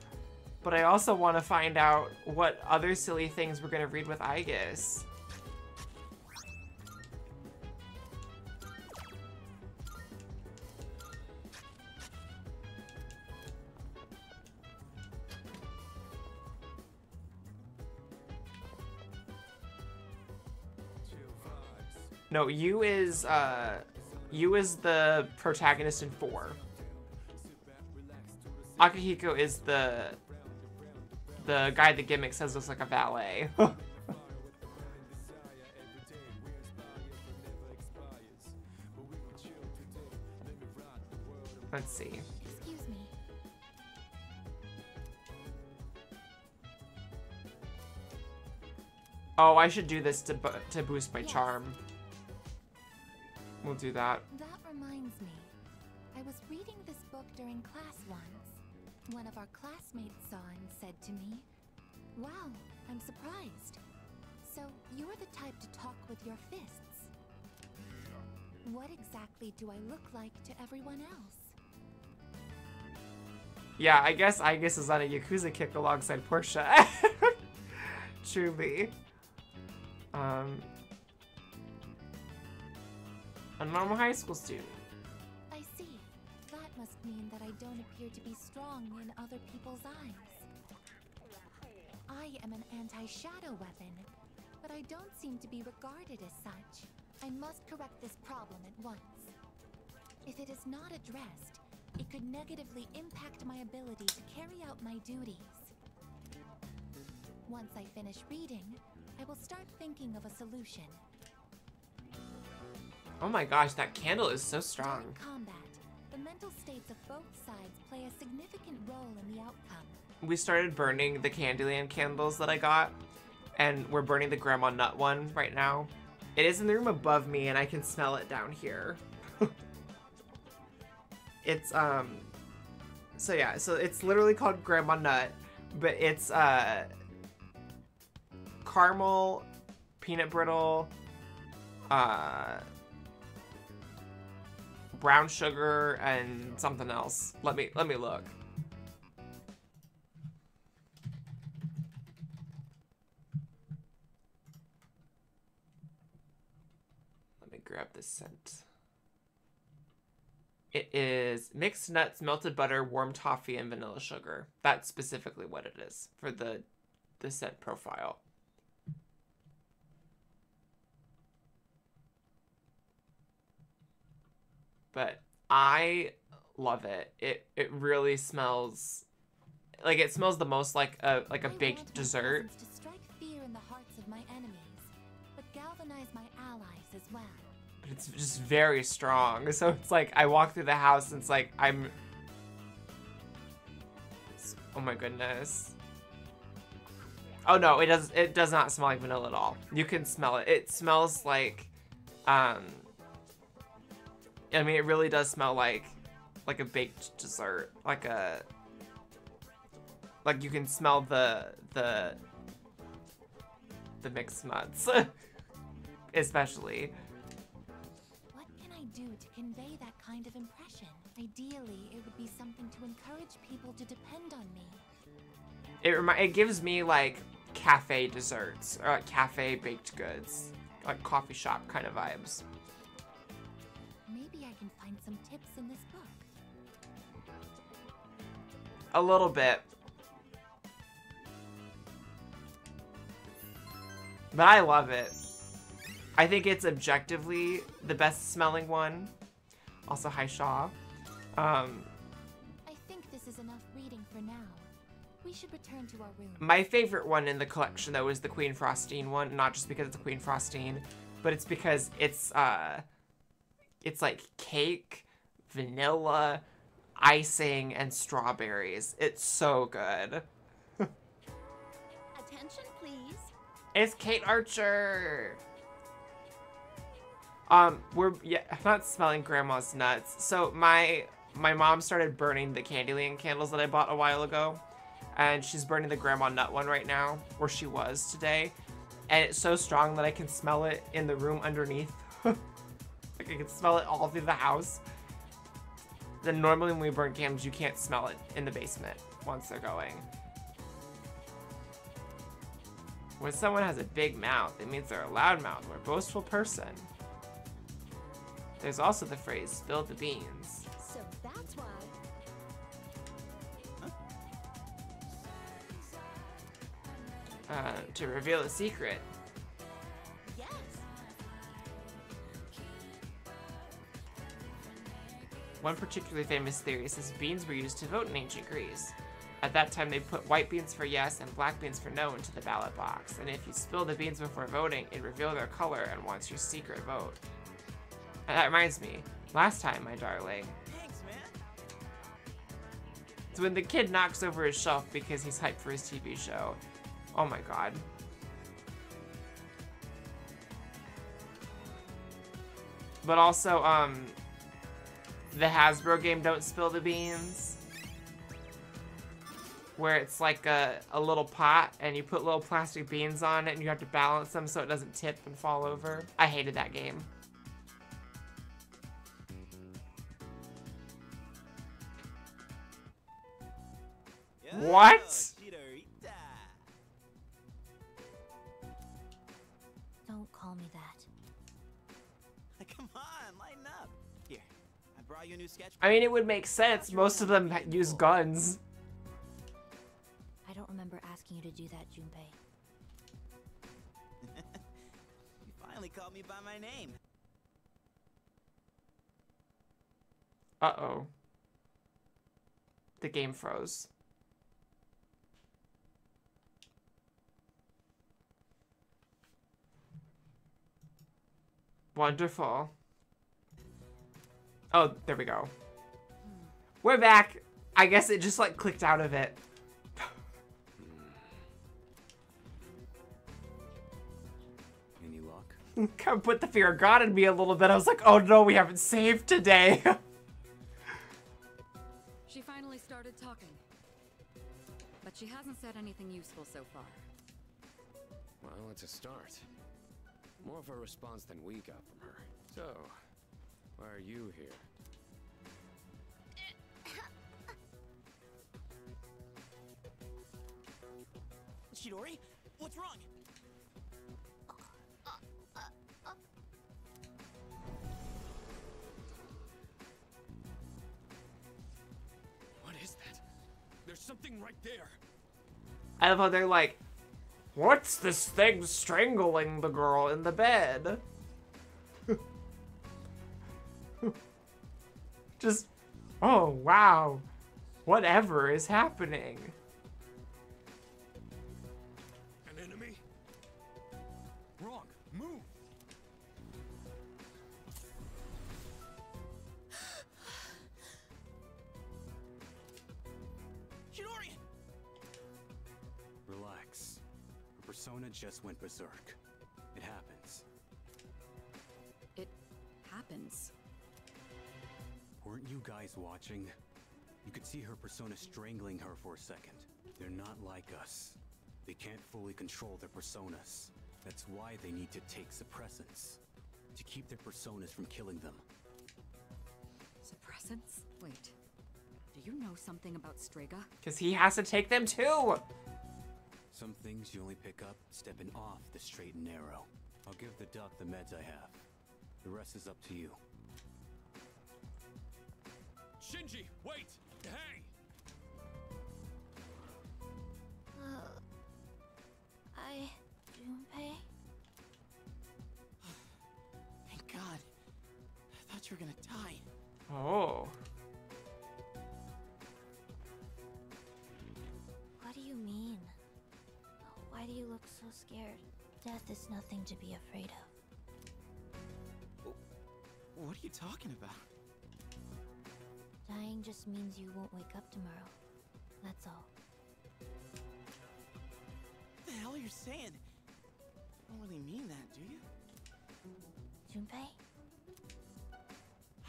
But I also want to find out what other silly things we're gonna read with Aigis. No, you is the protagonist in 4. Akihiko is the guy the gimmick says looks like a valet. Let's see. Excuse me. Oh, I should do this to boost my charm. We'll do that. That reminds me. I was reading this book during class once. One of our classmates saw and said to me, "Wow, I'm surprised. So you're the type to talk with your fists. What exactly do I look like to everyone else?" Yeah, I guess is on a Yakuza kick alongside Portia. Truly. A normal high school student. I see. That must mean that I don't appear to be strong in other people's eyes. I am an anti-shadow weapon, but I don't seem to be regarded as such. I must correct this problem at once. If it is not addressed, it could negatively impact my ability to carry out my duties. Once I finish reading, I will start thinking of a solution. Oh my gosh, that candle is so strong. During combat, the mental states of both sides play a significant role in the outcome. We started burning the Candyland candles that I got, and we're burning the Grandma Nut one right now. It is in the room above me, and I can smell it down here. It's, so yeah, so it's literally called Grandma Nut, but it's, caramel, peanut brittle, brown sugar, and something else. Let me look. Let me grab this scent. It is mixed nuts, melted butter, warm toffee, and vanilla sugar. That's specifically what it is for the scent profile. But I love it. It really smells like it smells the most like a baked dessert. To strike fear in the hearts of my enemies, but galvanize my allies as well. But it's just very strong. So it's like I walk through the house and it's like oh my goodness. Oh no, it does not smell like vanilla at all. You can smell it. It smells like I mean, it really does smell like a baked dessert, like you can smell the mixed nuts, especially. What can I do to convey that kind of impression? Ideally, it would be something to encourage people to depend on me. It gives me like cafe desserts or like cafe baked goods, like coffee shop kind of vibes. Maybe I can find some tips in this book. A little bit. But I love it. I think it's objectively the best smelling one. Also, hi Shaw. I think this is enough reading for now. We should return to our room. My favorite one in the collection though is the Queen Frostine one, not just because it's a Queen Frostine, but it's because it's like cake, vanilla, icing, and strawberries. It's so good. Attention, please. It's Kate Archer. Yeah, I'm not smelling grandma's nuts. So my mom started burning the Candyland candles that I bought a while ago, and she's burning the grandma nut one right now, or she was today, and it's so strong that I can smell it in the room underneath. Like I can smell it all through the house. Then normally when we burn candles, you can't smell it in the basement once they're going. When someone has a big mouth, it means they're a loudmouth or a boastful person. There's also the phrase, spill the beans. So that's why. To reveal a secret. Yes. One particularly famous theory says beans were used to vote in ancient Greece. At that time, they put white beans for yes and black beans for no into the ballot box. And if you spill the beans before voting, it revealed their color and wants your secret vote. And that reminds me, last time, my darling. Thanks, man. It's when the kid knocks over his shelf because he's hyped for his TV show. Oh my god. But also, the Hasbro game Don't Spill the Beans, where it's like a little pot and you put little plastic beans on it and you have to balance them so it doesn't tip and fall over. I hated that game. What? Chidori-ta. Don't call me that. Come on, lighten up. Here, I brought you a new sketch. I mean, it would make sense. Most of them use guns. I don't remember asking you to do that, Junpei. You finally called me by my name. Uh-oh. The game froze. Wonderful. Oh, there we go. We're back. I guess it just like clicked out of it. Any luck? Kind of put the fear of God in me a little bit. I was like, oh no, we haven't saved today. She finally started talking. But she hasn't said anything useful so far. Well, it's a start. More of a response than we got from her. So, why are you here? Chidori, what's wrong? What is that? There's something right there. I love how they're like, what's this thing strangling the girl in the bed? Just, oh wow, whatever is happening. An enemy? Wrong. Move. Chidori! Relax. Her persona just went berserk. It happens. It happens. Weren't you guys watching? You could see her persona strangling her for a second. They're not like us. They can't fully control their personas. That's why they need to take suppressants. To keep their personas from killing them. Suppressants? Wait. Do you know something about Strega? Because he has to take them too. Some things you only pick up stepping off the straight and narrow. I'll give the duck the meds I have. The rest is up to you. Shinji, wait! Hey! Junpei? Thank God. I thought you were gonna die. Oh. What do you mean? Why do you look so scared? Death is nothing to be afraid of. What are you talking about? Dying just means you won't wake up tomorrow. That's all. What the hell are you saying? You don't really mean that, do you? Junpei?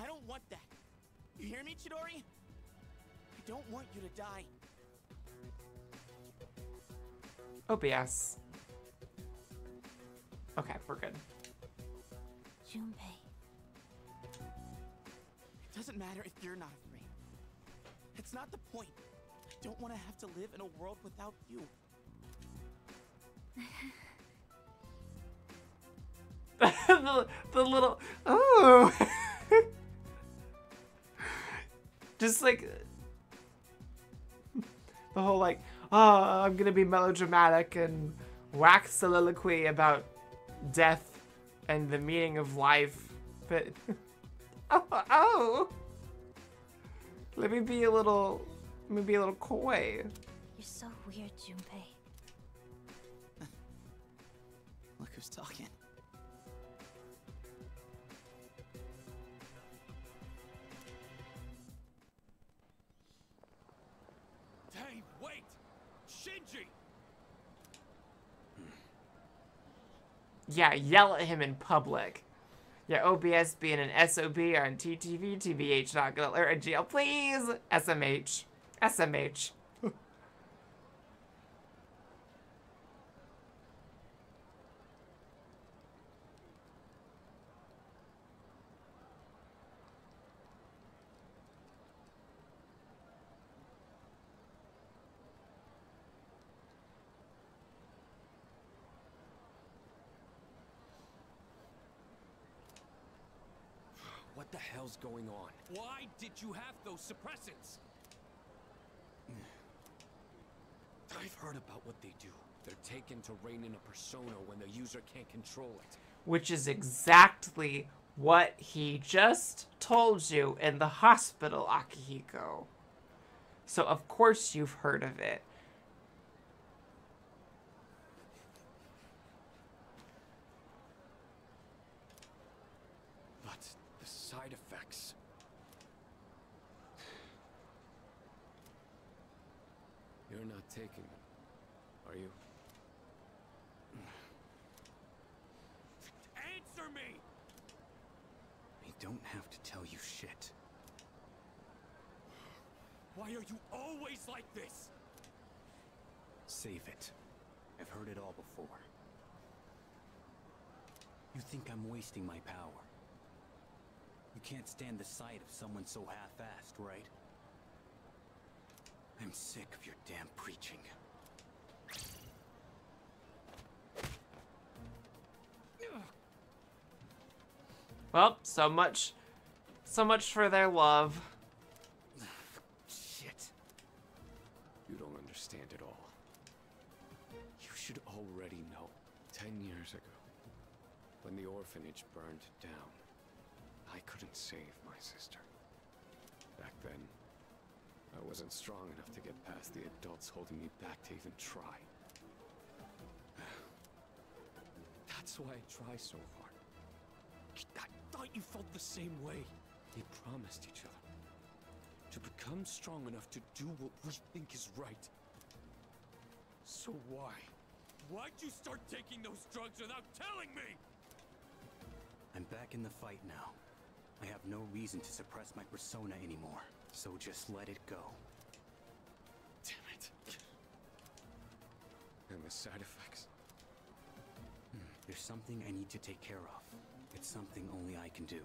I don't want that. You hear me, Chidori? I don't want you to die. OBS. Okay, we're good. Junpei. It doesn't matter if you're not afraid. It's not the point. I don't want to have to live in a world without you. the little oh just like the whole like, oh, I'm gonna be melodramatic and wax soliloquy about death and the meaning of life, but oh, let me be a little coy. You're so weird, Junpei. Look who's talking. Hey, wait! Shinji! Yeah, yell at him in public. Yeah, OBS being an SOB on TTV, TBH not gonna alert in jail, please! SMH. SMH. What the hell's going on? Why did you have those suppressants? I've heard about what they do. They're taken to rein in a persona when the user can't control it. Which is exactly what he just told you in the hospital, Akihiko. So of course you've heard of it. But the side effects... You're not taking them, are you? Answer me! I don't have to tell you shit. Why are you always like this? Save it. I've heard it all before. You think I'm wasting my power? You can't stand the sight of someone so half-assed, right? I'm sick of your damn preaching. Well, so much for their love. Shit. You don't understand at all. You should already know. 10 years ago, when the orphanage burned down, I couldn't save my sister. Back then, I wasn't strong enough to get past the adults holding me back to even try. That's why I try so hard. I thought you felt the same way. We promised each other to become strong enough to do what we think is right. So why? Why'd you start taking those drugs without telling me? I'm back in the fight now. I have no reason to suppress my persona anymore, so just let it go. Damn it. And the side effects? There's something I need to take care of. It's something only I can do.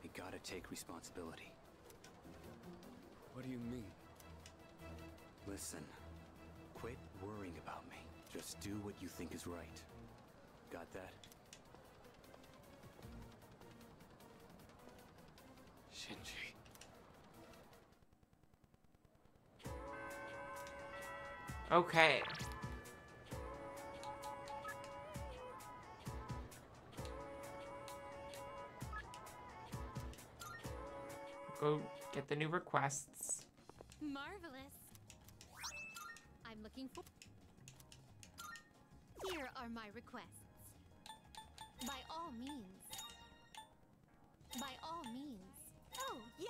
I gotta take responsibility. What do you mean? Listen, quit worrying about me. Just do what you think is right. Got that? Shinji. Okay. Go get the new requests. Marvelous. I'm looking for... Here are my requests. By all means. By all means. Oh, yes.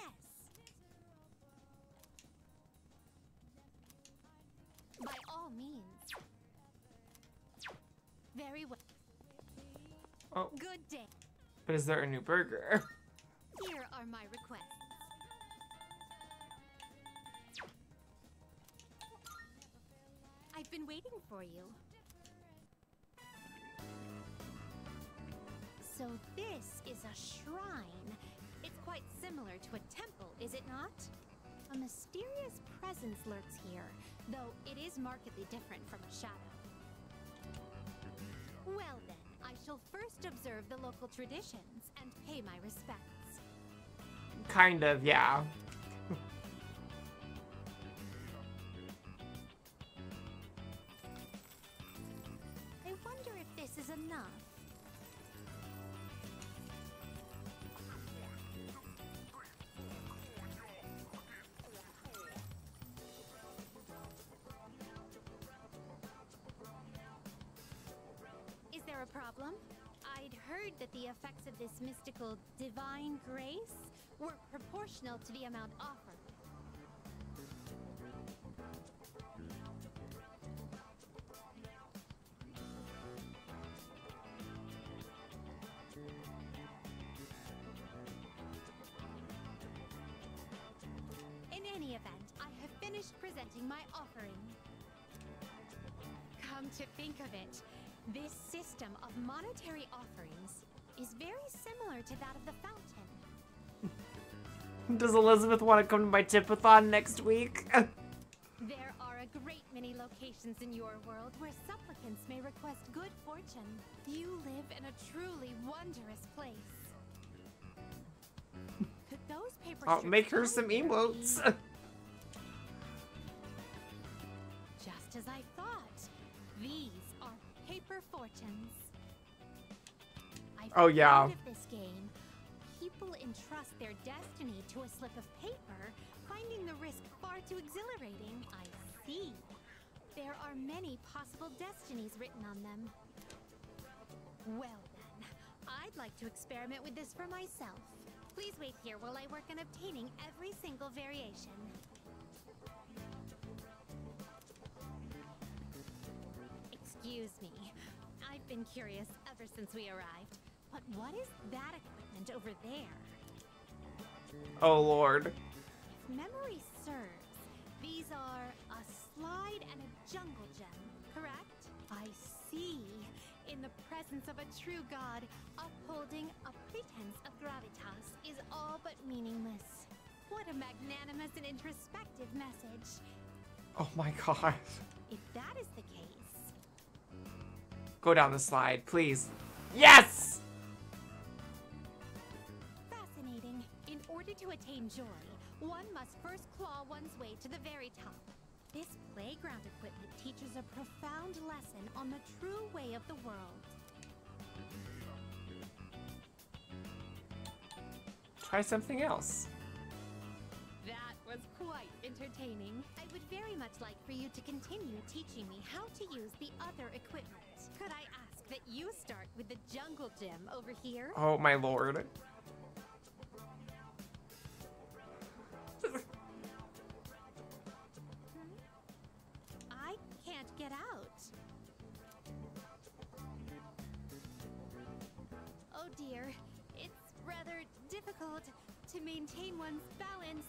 By all means. Very well. Oh. Good day. But is there a new burger? are my requests. I've been waiting for you. So this is a shrine. It's quite similar to a temple, is it not? A mysterious presence lurks here, though it is markedly different from a shadow. Well then, I shall first observe the local traditions and pay my respects. Kind of, yeah. I wonder if this is enough. Is there a problem? I'd heard that the effects of this mystical divine grace were proportional to the amount offered. In any event, I have finished presenting my offering. Come to think of it, this system of monetary offerings is very similar to that of the fountain. Does Elizabeth want to come to my tipathon next week? There are a great many locations in your world where supplicants may request good fortune. You live in a truly wondrous place. Could those paper I'll strips make her come some here, emotes. please? Just as I thought, these are paper fortunes. I've Oh, yeah. heard of this game. People entrust their destiny to a slip of paper, finding the risk far too exhilarating. I see. There are many possible destinies written on them. Well then, I'd like to experiment with this for myself. Please wait here while I work on obtaining every single variation. Excuse me. I've been curious ever since we arrived. But what is that equipment over there? Oh, Lord. If memory serves, these are a slide and a jungle gem, correct? I see. In the presence of a true god, upholding a pretense of gravitas is all but meaningless. What a magnanimous and introspective message. Oh my god. If that is the case... Go down the slide, please. Yes! Fascinating. In order to attain joy, one must first claw one's way to the very top. This playground equipment teaches a profound lesson on the true way of the world. Try something else. That was quite entertaining. I would very much like for you to continue teaching me how to use the other equipment. Could I ask that you start with the jungle gym over here? Oh my lord. I can't get out. Oh dear, it's rather difficult to maintain one's balance.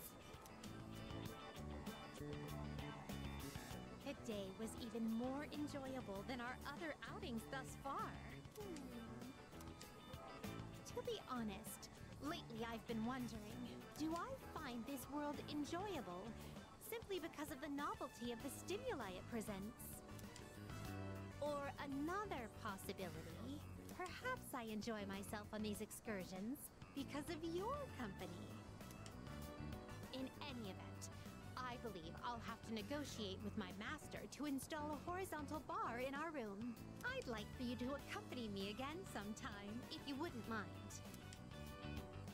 Today was even more enjoyable than our other outings thus far. To be honest, lately I've been wondering, do I find this world enjoyable simply because of the novelty of the stimuli it presents? Or another possibility, perhaps I enjoy myself on these excursions because of your company. In any event, I believe I'll have to negotiate with my master to install a horizontal bar in our room. I'd like for you to accompany me again sometime, if you wouldn't mind.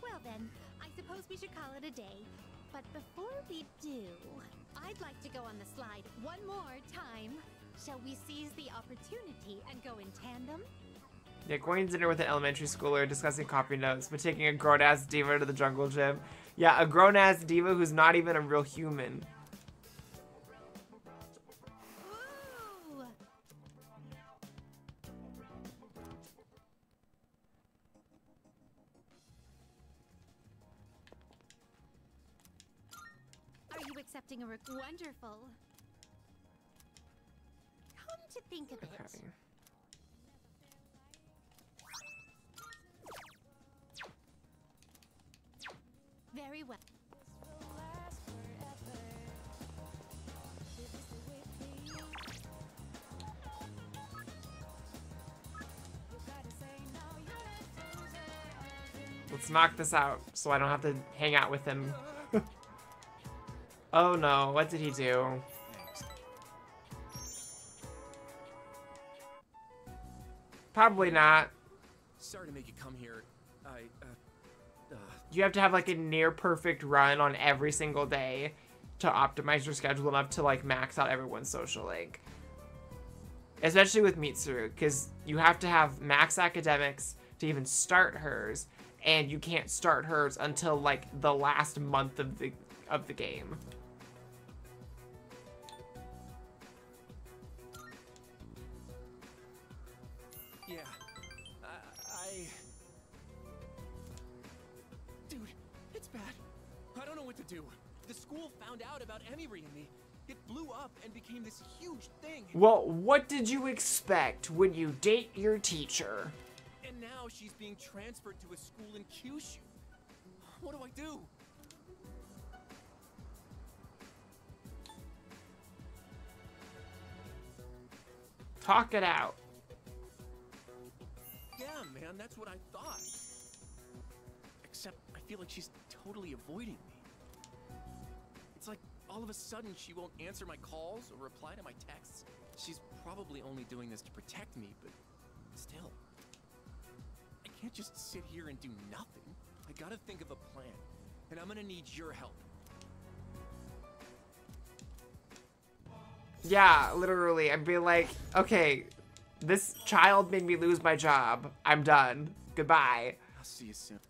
Well then, I suppose we should call it a day. But before we do, I'd like to go on the slide one more time. Shall we seize the opportunity and go in tandem? Yeah, going to dinner with an elementary schooler, discussing copy notes, but taking a grown-ass diva to the jungle gym. Yeah, a grown-ass diva who's not even a real human. Ooh. accepting a wonderful. Come to think of it. Okay. Very well. Let's knock this out so I don't have to hang out with him. Oh no, what did he do? Probably not. Sorry to make you come here. You have to have like a near perfect run on every single day to optimize your schedule enough to like max out everyone's social link. Especially with Mitsuru, because you have to have max academics to even start hers, and you can't start hers until like the last month of the game. Yeah, Dude, it's bad. I don't know what to do. The school found out about Emiri and me. It blew up and became this huge thing. Well, what did you expect when you date your teacher? And now she's being transferred to a school in Kyushu. What do I do? Talk it out. Yeah, man, that's what I thought. Except I feel like she's totally avoiding me. It's like all of a sudden she won't answer my calls or reply to my texts. She's probably only doing this to protect me, but still. I can't just sit here and do nothing. I gotta think of a plan, and I'm gonna need your help. Yeah, literally. I'd be like, okay, this child made me lose my job. I'm done. Goodbye. I'll see you soon.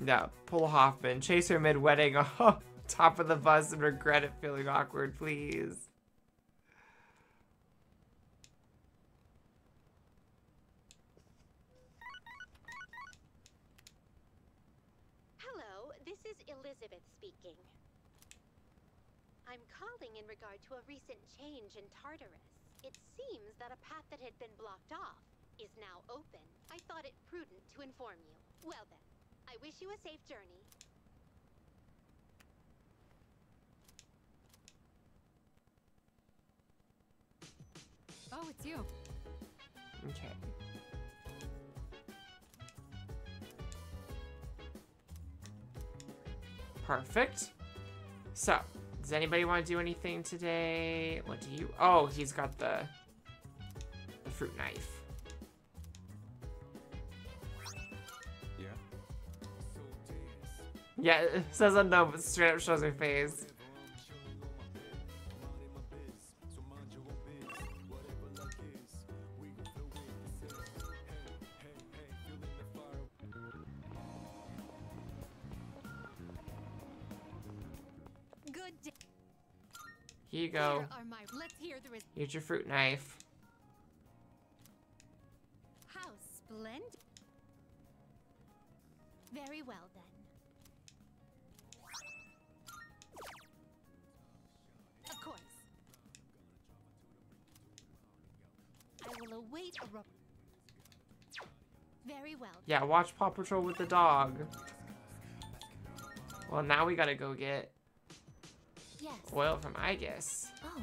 Yeah, pull a Hoffman. Chase her mid-wedding. Oh, top of the bus and regret it feeling awkward, please. Hello, this is Elizabeth speaking. I'm calling in regard to a recent change in Tartarus. It seems that a path that had been blocked off is now open. I thought it prudent to inform you. Well then, I wish you a safe journey. Oh, it's you. Okay. Perfect. So, does anybody want to do anything today? What do you... Oh, he's got the fruit knife. Yeah? Yeah, it says unknown, but straight up shows her face. Good day. Here you go. Let's hear the Here's your fruit knife. How splendid. Very well then. Of course. I will await a Very well. Yeah, watch Paw Patrol with the dog. Well, now we gotta go get oil from Aegis. Oh.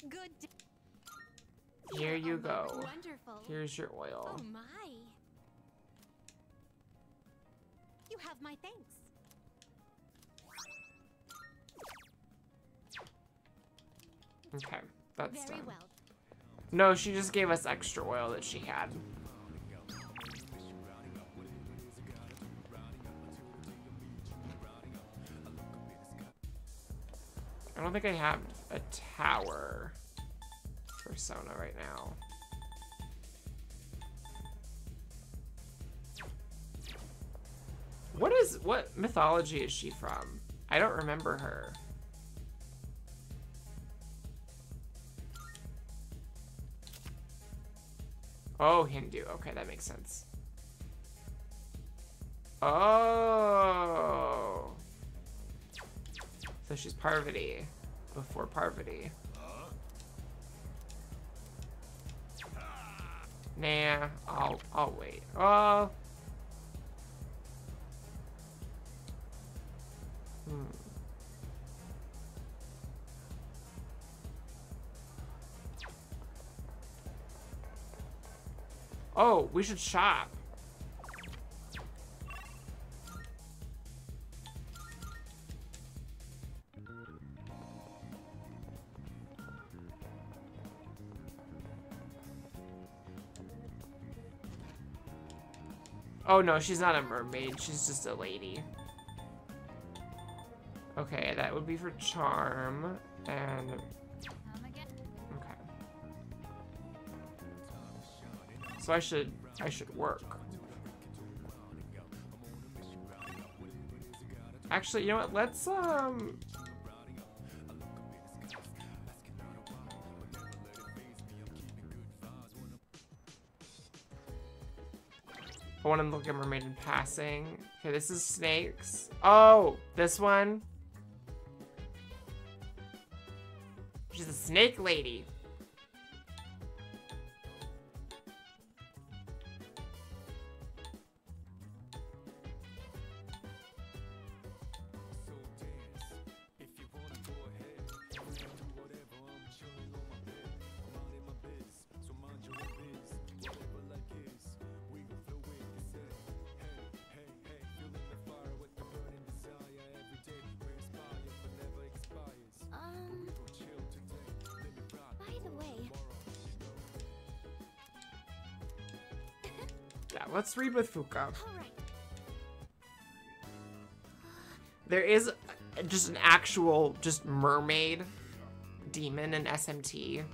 Good day. Here you go. Wonderful. Here's your oil. Oh my. You have my thanks. Okay, that's Very done. well. No, she just gave us extra oil that she had. I don't think I have a tower persona right now. What mythology is she from? I I don't remember her. Oh, Hindu. Okay, that makes sense. Oh. So she's Parvati before Parvati. Nah, I'll wait. Oh. Oh, we should shop. Oh no, she's not a mermaid, she's just a lady. Okay, that would be for charm, and... Okay. So I should work. Actually, you know what, let's, I want to look at mermaid in passing. Okay, this is snakes. Oh, this one. She's a snake lady. Yeah, let's read with Fuka. There is just an actual, just mermaid demon in SMT.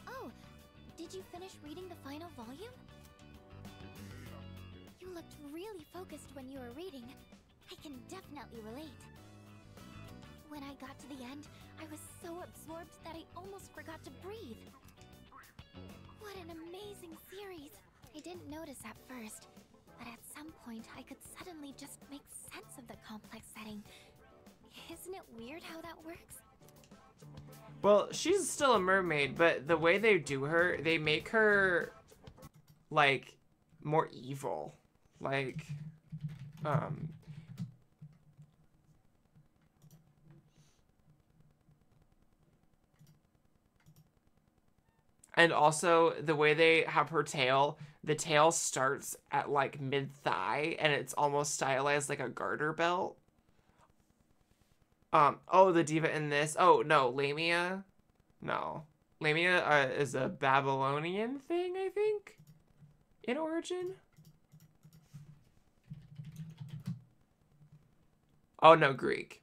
Oh, did you finish reading the final volume? You looked really focused when you were reading. I can definitely relate. When I got to the end, I was so absorbed that I almost forgot to breathe. What an amazing series! I didn't notice at first, but at some point I could suddenly just make sense of the complex setting. Isn't it weird how that works? Well, she's still a mermaid, but the way they do her, they make her, like, more evil. Like, and also the way they have her tail, the tail starts at like mid-thigh and it's almost stylized like a garter belt. Oh, the diva in this. Oh, no, Lamia. No. Lamia is a Babylonian thing, I think, in origin. Oh, no, Greek.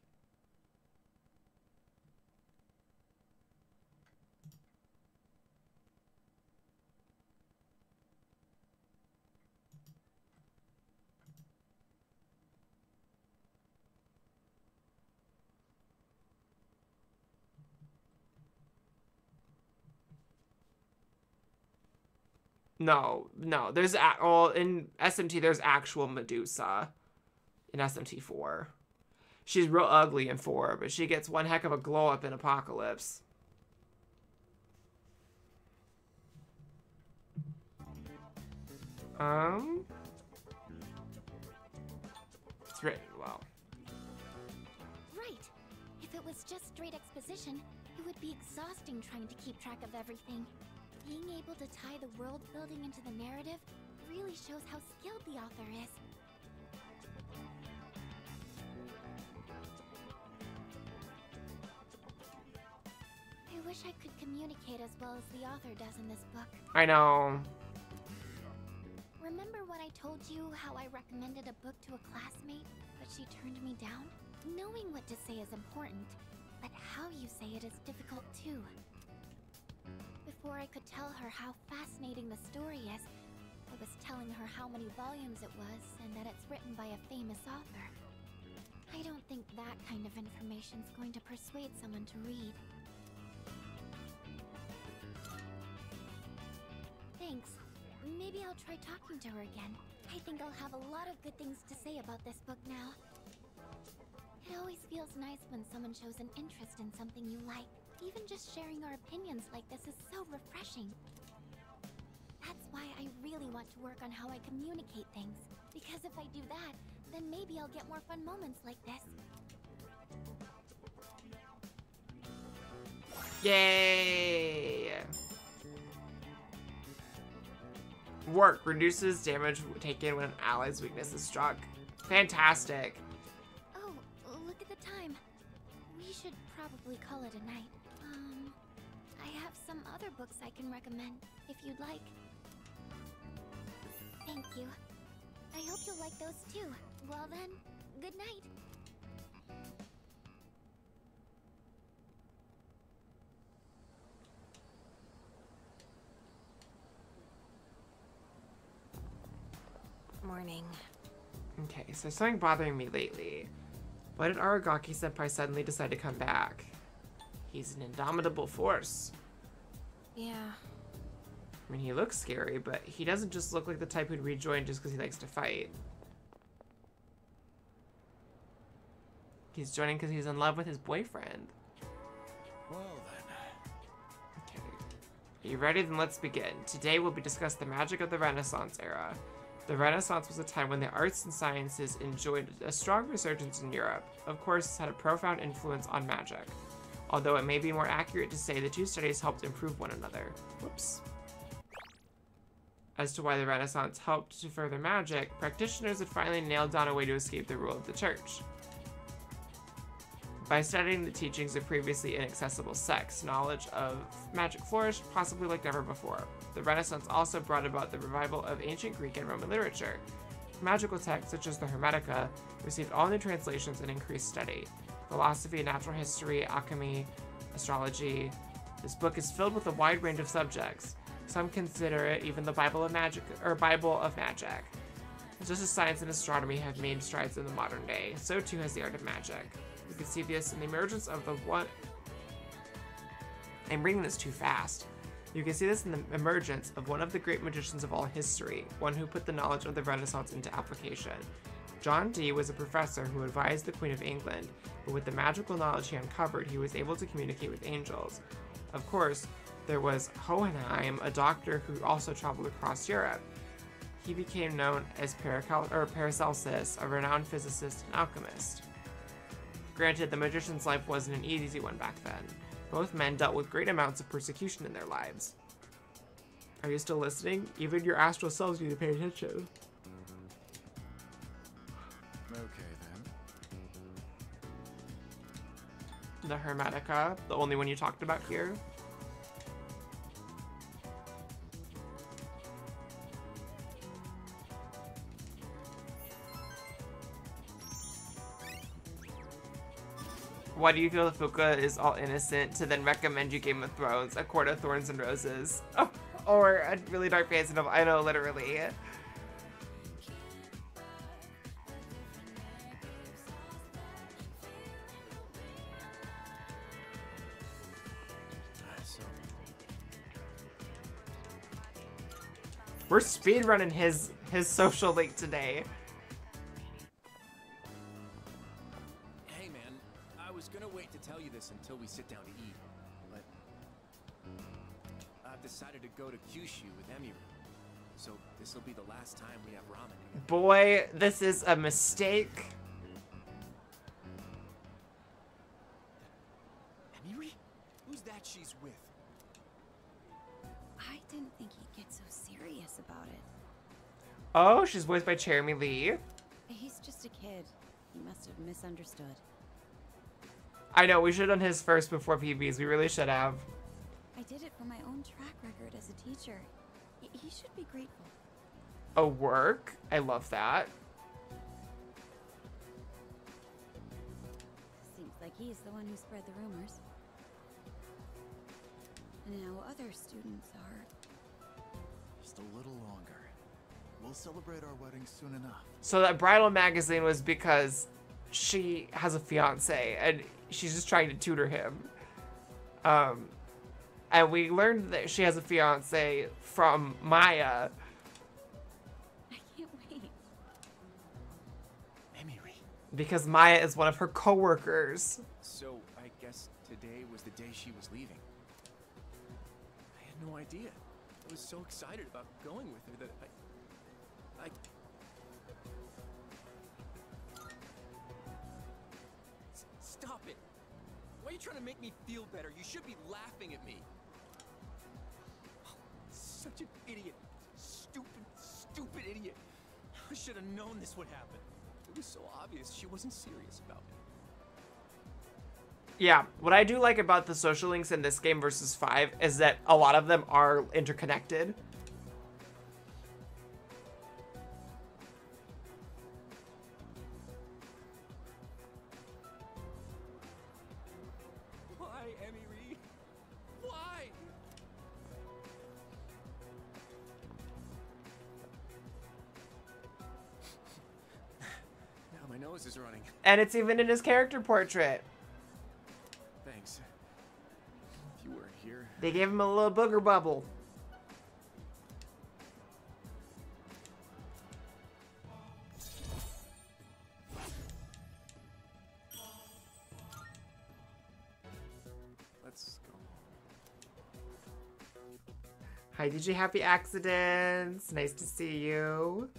No, there's well, in SMT there's actual Medusa in SMT4. She's real ugly in 4, but she gets one heck of a glow up in Apocalypse. It's written well. Right. If it was just straight exposition, it would be exhausting trying to keep track of everything. Being able to tie the world building into the narrative really shows how skilled the author is. I wish I could communicate as well as the author does in this book. I know. Remember when I told you how I recommended a book to a classmate, but she turned me down? Knowing what to say is important, but how you say it is difficult too. Before I could tell her how fascinating the story is, I was telling her how many volumes it was and that it's written by a famous author. I don't think that kind of information's going to persuade someone to read. Thanks. Maybe I'll try talking to her again. I think I'll have a lot of good things to say about this book now. It always feels nice when someone shows an interest in something you like. Even just sharing our opinions like this is so refreshing. That's why I really want to work on how I communicate things. Because if I do that, then maybe I'll get more fun moments like this. Yay! Work reduces damage taken when an ally's weakness is struck. Fantastic. Oh, look at the time. We should probably call it a night. I have some other books I can recommend, if you'd like. Thank you. I hope you'll like those too. Well then, good night. Morning. Okay, so something bothering me lately. Why did Aragaki-senpai suddenly decide to come back? He's an indomitable force. Yeah. I mean, he looks scary, but he doesn't just look like the type who'd rejoin just because he likes to fight. He's joining because he's in love with his boyfriend. Well then. Okay. Are you ready? Then let's begin. Today we'll be discussing the magic of the Renaissance era. The Renaissance was a time when the arts and sciences enjoyed a strong resurgence in Europe. Of course, this had a profound influence on magic. Although it may be more accurate to say the two studies helped improve one another. Whoops. As to why the Renaissance helped to further magic, practitioners had finally nailed down a way to escape the rule of the church. By studying the teachings of previously inaccessible sects, knowledge of magic flourished, possibly like never before. The Renaissance also brought about the revival of ancient Greek and Roman literature. Magical texts, such as the Hermetica, received all new translations and increased study. Philosophy, natural history, alchemy, astrology. This book is filled with a wide range of subjects. Some consider it even the Bible of Magic, or Bible of Magic. Just as science and astronomy have made strides in the modern day, so too has the art of magic. You can see this in the emergence of the one. I'm reading this too fast. You can see this in the emergence of one of the great magicians of all history, one who put the knowledge of the Renaissance into application. John Dee was a professor who advised the Queen of England, but with the magical knowledge he uncovered, he was able to communicate with angels. Of course, there was Hohenheim, a doctor who also traveled across Europe. He became known as Paracelsus, a renowned physicist and alchemist. Granted, the magician's life wasn't an easy one back then. Both men dealt with great amounts of persecution in their lives. Are you still listening? Even your astral selves need to pay attention. Okay then. The Hermetica, the only one you talked about here. Why do you feel Fuka is all innocent to then recommend you Game of Thrones, A Court of Thorns and Roses? Oh, or a really dark fantasy novel? I know, literally. We're speedrunning his social link today. Tell you this until we sit down to eat, but I've decided to go to Kyushu with Emiru, so this will be the last time we have ramen together. Boy, this is a mistake. Emiru? Who's that she's with? I didn't think he'd get so serious about it. Oh, she's voiced by Jeremy Lee. He's just a kid. He must have misunderstood. I know, we should have done his first before PBs. We really should have. I did it for my own track record as a teacher. He should be grateful. A work? I love that. Seems like he's the one who spread the rumors. Now other students are... Just a little longer. We'll celebrate our wedding soon enough. So that bridal magazine was because she has a fiance and she's just trying to tutor him. And we learned that she has a fiance from Maya. I can't wait. Because Maya is one of her co-workers. So, I guess today was the day she was leaving. I had no idea. I was so excited about going with her that I... Stop it! Why are you trying to make me feel better? You should be laughing at me. Such an idiot. Stupid idiot. I should have known this would happen. It was so obvious she wasn't serious about me. Yeah, what I do like about the social links in this game versus 5 is that a lot of them are interconnected. Why, Emmy? Why? Now my nose is running. And it's even in his character portrait. Thanks. If you weren't here... They gave him a little booger bubble. Let's go. Hi, DJ Happy Accidents. Nice to see you.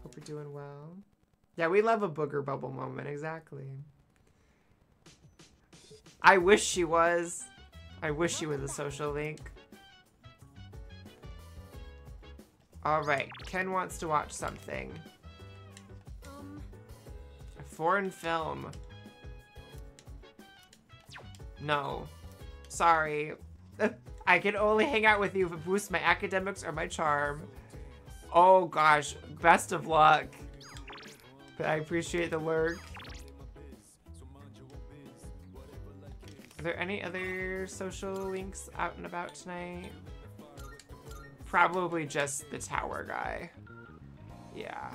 Hope you're doing well. Yeah, we love a booger bubble moment, exactly. I wish she was. I wish she was a social link. Alright, Ken wants to watch something. A foreign film. No. Sorry. I can only hang out with you if it boosts my academics or my charm. Oh gosh, best of luck. But I appreciate the lurk. Are there any other social links out and about tonight? Probably just the tower guy. Yeah.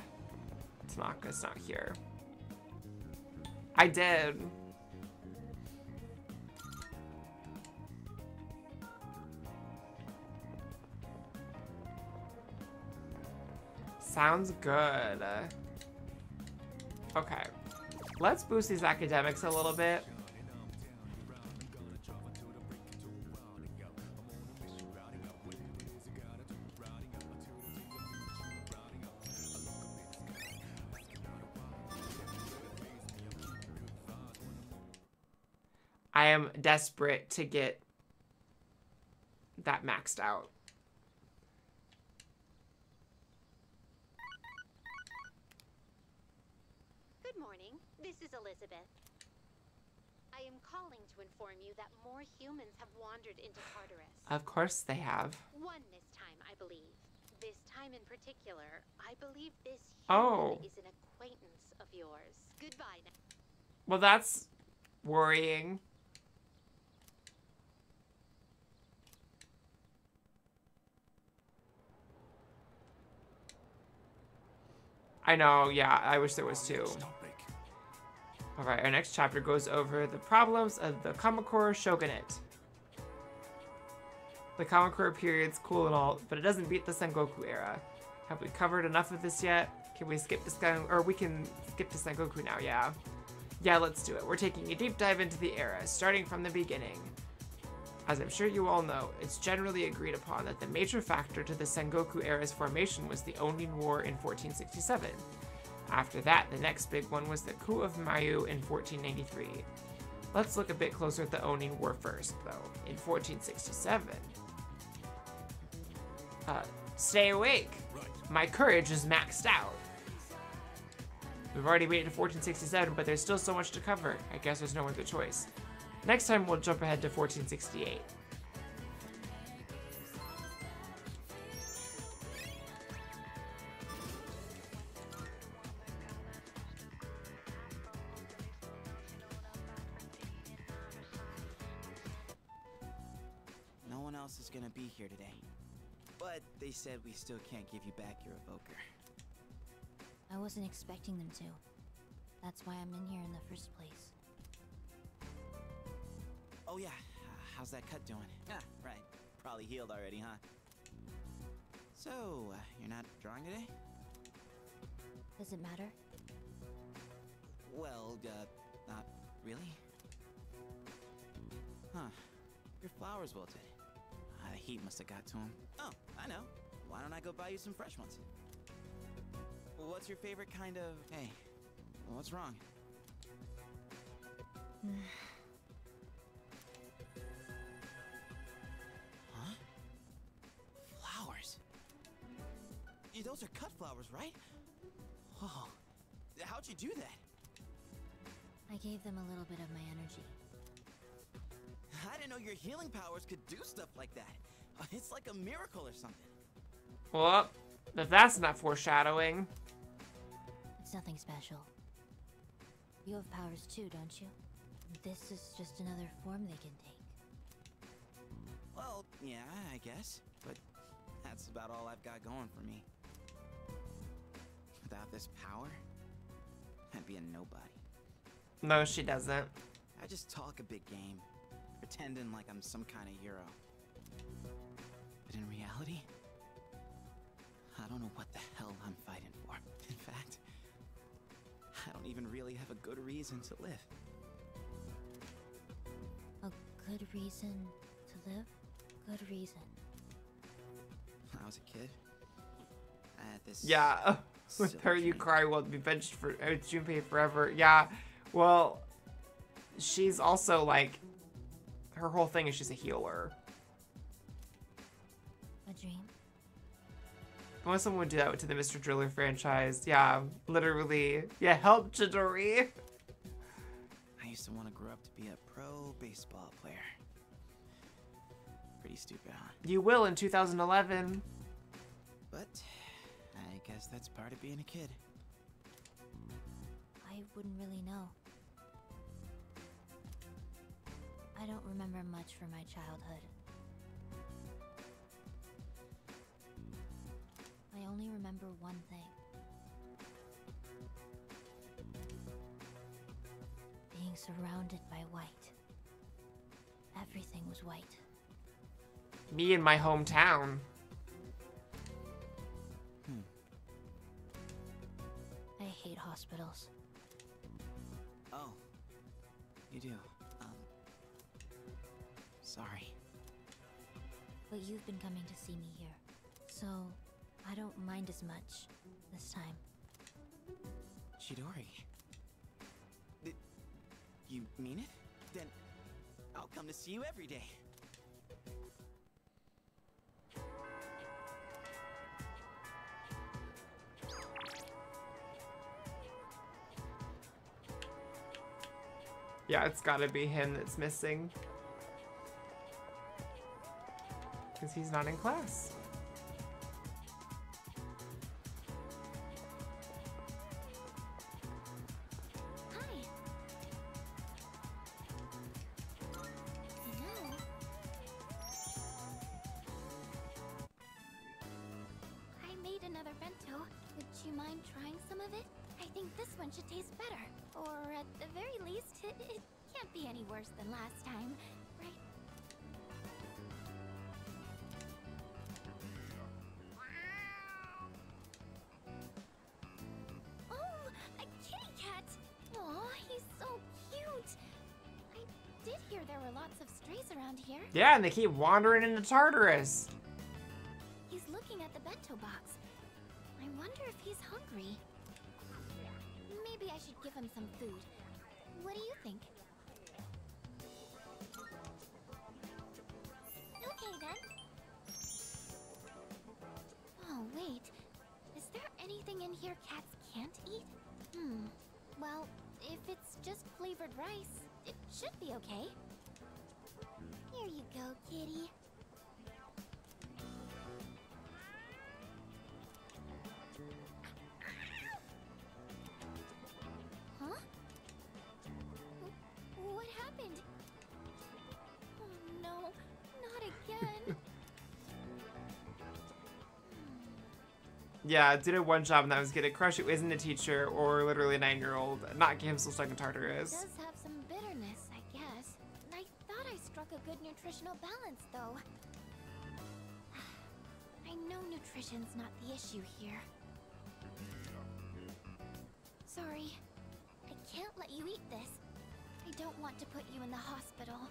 Tanaka's not here. I did. Sounds good. Okay. Let's boost these academics a little bit. I am desperate to get that maxed out. Good morning. This is Elizabeth. I am calling to inform you that more humans have wandered into Tartarus. Of course they have. One this time, I believe. This time in particular, I believe this human is an acquaintance of yours. Goodbye now. Well, that's worrying. I know, yeah, I wish there was two. Alright, our next chapter goes over the problems of the Kamakura Shogunate. The Kamakura period's cool and all, but it doesn't beat the Sengoku era. Have we covered enough of this yet? Can we skip this guy, or we can skip to Sengoku now, yeah. Yeah, let's do it. We're taking a deep dive into the era, starting from the beginning. As I'm sure you all know, it's generally agreed upon that the major factor to the Sengoku era's formation was the Onin War in 1467. After that, the next big one was the coup of Mayu in 1493. Let's look a bit closer at the Onin War first, though. In 1467... stay awake! My courage is maxed out. We've already made it to 1467, but there's still so much to cover. I guess there's no other choice. Next time, we'll jump ahead to 1468. No one else is gonna be here today. But they said we still can't give you back your evoker. I wasn't expecting them to. That's why I'm in here in the first place. Oh yeah, how's that cut doing? Ah, right. Probably healed already, huh? So, you're not drawing today? Does it matter? Well, not really. Huh. Your flowers wilted. The heat must have got to them. Oh, I know. Why don't I go buy you some fresh ones? What's your favorite kind of... Hey, what's wrong? Huh? Flowers? Those are cut flowers, right? Oh, how'd you do that? I gave them a little bit of my energy. I didn't know your healing powers could do stuff like that. It's like a miracle or something. Well, if that's not foreshadowing. It's nothing special. You have powers too, don't you? This is just another form they can take. Well, yeah, I guess. But that's about all I've got going for me. Without this power, I'd be a nobody. No, she doesn't. I just talk a big game, pretending like I'm some kind of hero. But in reality, I don't know what the hell I'm fighting for. In fact, I don't even really have a good reason to live. A good reason to live? Good reason. When I was a kid, I had this... Yeah, with her you cry will be benched for Junpei forever. Yeah, well, she's also like, her whole thing is she's a healer. A dream? I want someone would do that to the Mr. Driller franchise. Yeah, literally. Yeah, help Chidori. I used to want to grow up to be a pro baseball player. Pretty stupid, huh? You will in 2011. But I guess that's part of being a kid. I wouldn't really know. I don't remember much from my childhood. I only remember one thing. Being surrounded by white. Everything was white. Me in my hometown. I hate hospitals. Oh, you do. Sorry. But you've been coming to see me here, so I don't mind as much this time. Chidori. You mean it? Then I'll come to see you every day. Yeah, it's gotta be him that's missing. Because he's not in class. I made another bento. Would you mind trying some of it? I think this one should taste better. Or at the very least, it can't be any worse than last time, right? Oh, a kitty cat! Aw, he's so cute! I did hear there were lots of strays around here. Yeah, and they keep wandering into Tartarus. He's looking at the bento box. I wonder if he's hungry. Maybe I should give him some food. What do you think? Okay then. Oh wait, is there anything in here cats can't eat? Well, if it's just flavored rice, it should be okay. Here you go, kitty. Huh? What happened? Oh no, not again. Yeah, did a one job and that was good. A crush who isn't a teacher or literally a 9-year-old. Not him still stuck in Tartarus. It does have some bitterness, I guess. I thought I struck a good nutritional balance, though. I know nutrition's not the issue here. Sorry. I can't let you eat this. I don't want to put you in the hospital.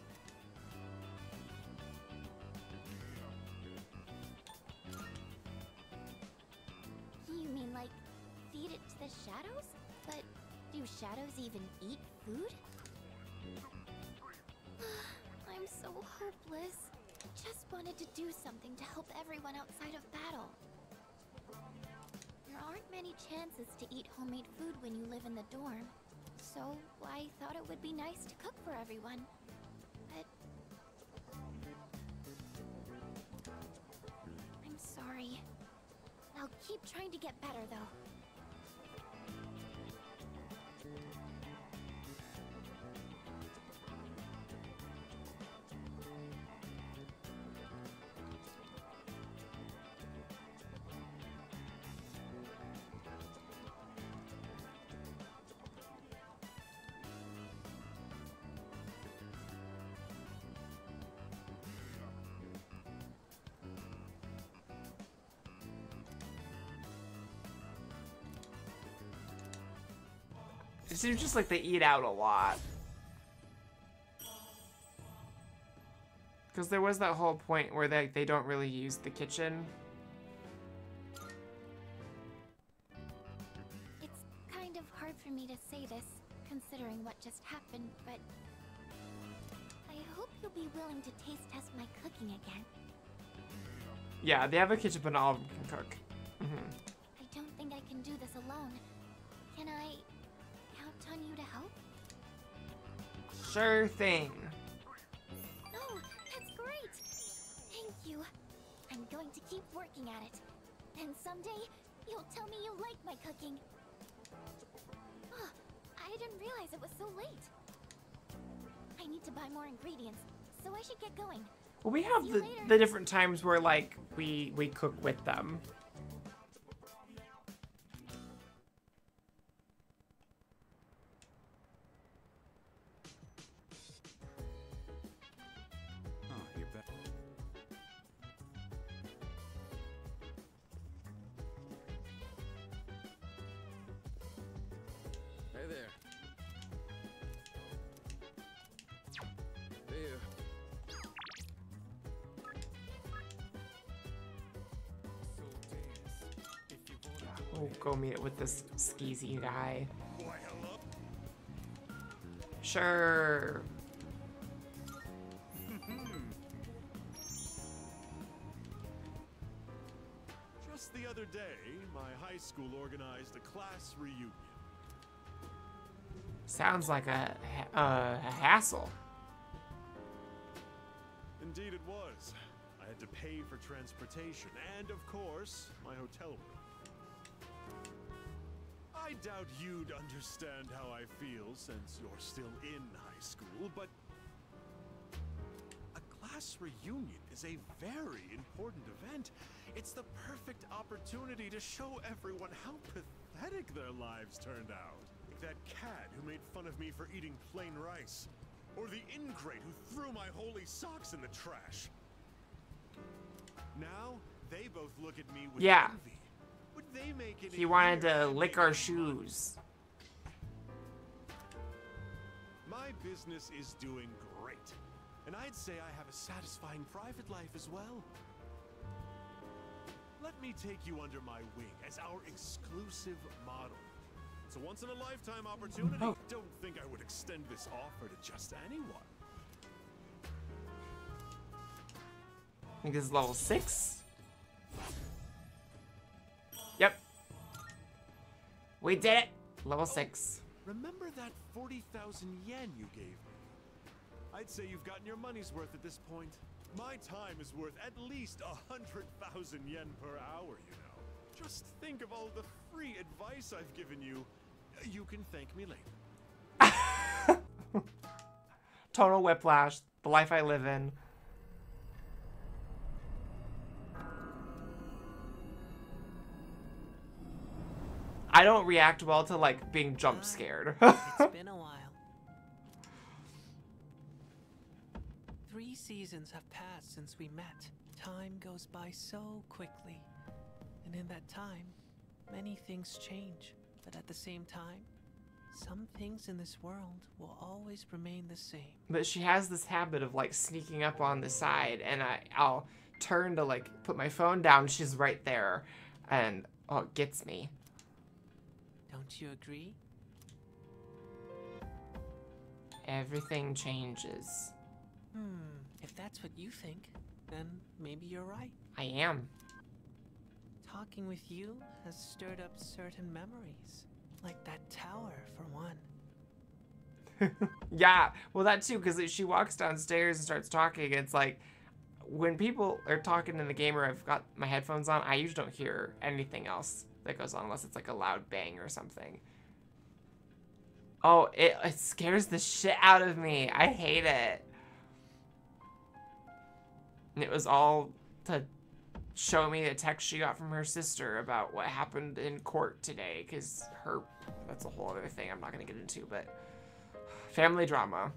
You mean like feed it to the shadows? But do shadows even eat food? I'm so hopeless. Just wanted to do something to help everyone outside of battle. There aren't many chances to eat homemade food when you live in the dorm. So I thought it would be nice to cook for everyone. But I'm sorry. I'll keep trying to get better, though. It seems just like they eat out a lot. Because there was that whole point where they don't really use the kitchen. It's kind of hard for me to say this, considering what just happened, but I hope you'll be willing to taste test my cooking again. Yeah, they have a kitchen, but not all of them can cook. I don't think I can do this alone. Can I count on you to help? Sure thing. Oh, that's great! Thank you. I'm going to keep working at it. And someday, you'll tell me you like my cooking. Oh, I didn't realize it was so late. I need to buy more ingredients, so I should get going. Well, we have the different times where, like, we cook with them. Hey there. Hey you. We'll go meet it with this skeezy guy. Sure. Just the other day, my high school organized a class reunion. Sounds like a hassle. Indeed it was. I had to pay for transportation and, of course, my hotel room. I doubt you'd understand how I feel since you're still in high school, but a class reunion is a very important event. It's the perfect opportunity to show everyone how pathetic their lives turned out. Like that cat who made fun of me for eating plain rice, or the ingrate who threw my holy socks in the trash. Now, they both look at me with envy. Would they make it He wanted to lick our shoes. My business is doing great, and I'd say I have a satisfying private life as well. Let me take you under my wing as our exclusive model. It's a once-in-a-lifetime opportunity. Don't think I would extend this offer to just anyone. I think this is level 6. Yep. We did it. Level 6. Remember that 40,000 yen you gave me? I'd say you've gotten your money's worth at this point. My time is worth at least 100,000 yen per hour, you know. Just think of all the free advice I've given you. You can thank me later. Total whiplash. The life I live in. I don't react well to like being jump scared. It's been a while. 3 seasons have passed since we met. Time goes by so quickly. And in that time, many things change. But at the same time, some things in this world will always remain the same. But she has this habit of like sneaking up on the side, and I'll turn to like put my phone down. She's right there, and oh, it gets me. Don't you agree? Everything changes. If that's what you think, then maybe you're right. I am. Talking with you has stirred up certain memories. Like that tower, for one. Yeah, well that too, because she walks downstairs and starts talking. It's like, when people are talking in the game or I've got my headphones on, I usually don't hear anything else that goes on unless it's like a loud bang or something. Oh, it scares the shit out of me. I hate it. And it was all to show me a text she got from her sister about what happened in court today, because that's a whole other thing I'm not going to get into, but family drama.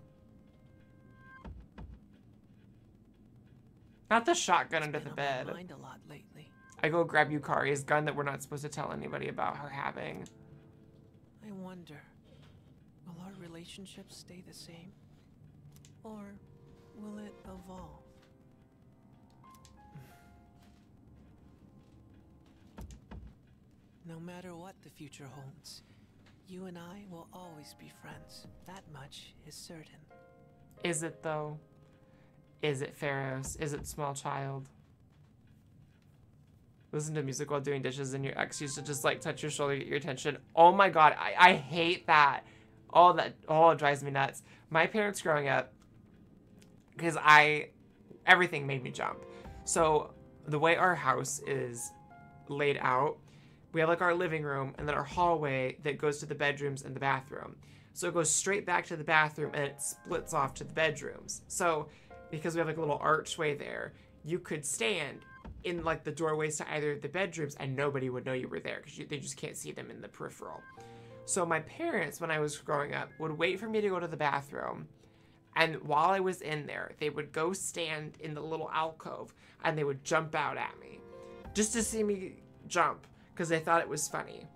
Not the shotgun under the bed. Mind a lot lately. I go grab Yukari's gun that we're not supposed to tell anybody about her having. I wonder, will our relationship stay the same? Or will it evolve? No matter what the future holds, you and I will always be friends. That much is certain. Is it though? Is it Pharaohs? Is it small child? Listen to music while doing dishes and your ex used to just like touch your shoulder, get your attention. Oh my god, I hate that. It drives me nuts. My parents growing up, because everything made me jump. So the way our house is laid out, we have like our living room and then our hallway that goes to the bedrooms and the bathroom. So it goes straight back to the bathroom and it splits off to the bedrooms. So because we have like a little archway there, you could stand in like the doorways to either of the bedrooms and nobody would know you were there because they just can't see them in the peripheral. So my parents, when I was growing up, would wait for me to go to the bathroom. And while I was in there, they would go stand in the little alcove and they would jump out at me just to see me jump, because they thought it was funny.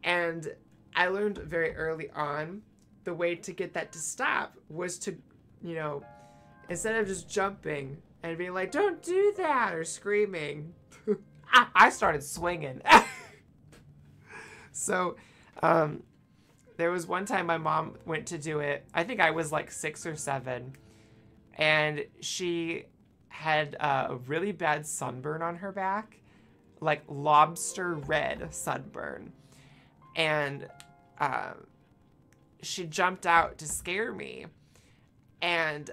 And I learned very early on the way to get that to stop was to, you know, instead of just jumping and being like, don't do that, or screaming, I started swinging. So there was one time my mom went to do it. I think I was like 6 or 7. And she had a really bad sunburn on her back. Like lobster red sunburn. And she jumped out to scare me. And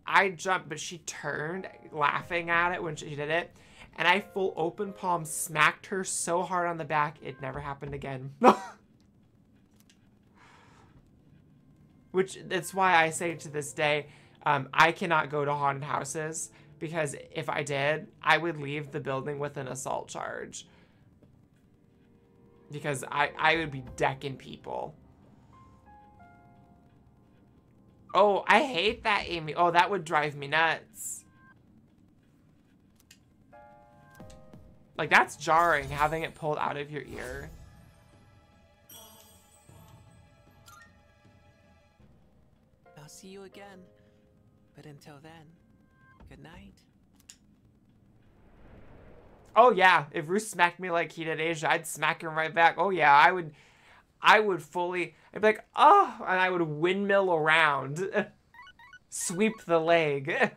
I jumped, but she turned laughing at it when she did it. And I full open palm smacked her so hard on the back, it never happened again. Which, that's why I say to this day, I cannot go to haunted houses. Because if I did, I would leave the building with an assault charge. Because I would be decking people. Oh, I hate that, Amy. Oh, that would drive me nuts. Like, that's jarring, having it pulled out of your ear. I'll see you again. But until then, good night. Oh yeah, if Ruth smacked me like he did Asia, I'd smack him right back. Oh yeah, I would fully, I'd be like, oh, and I would windmill around. Sweep the leg.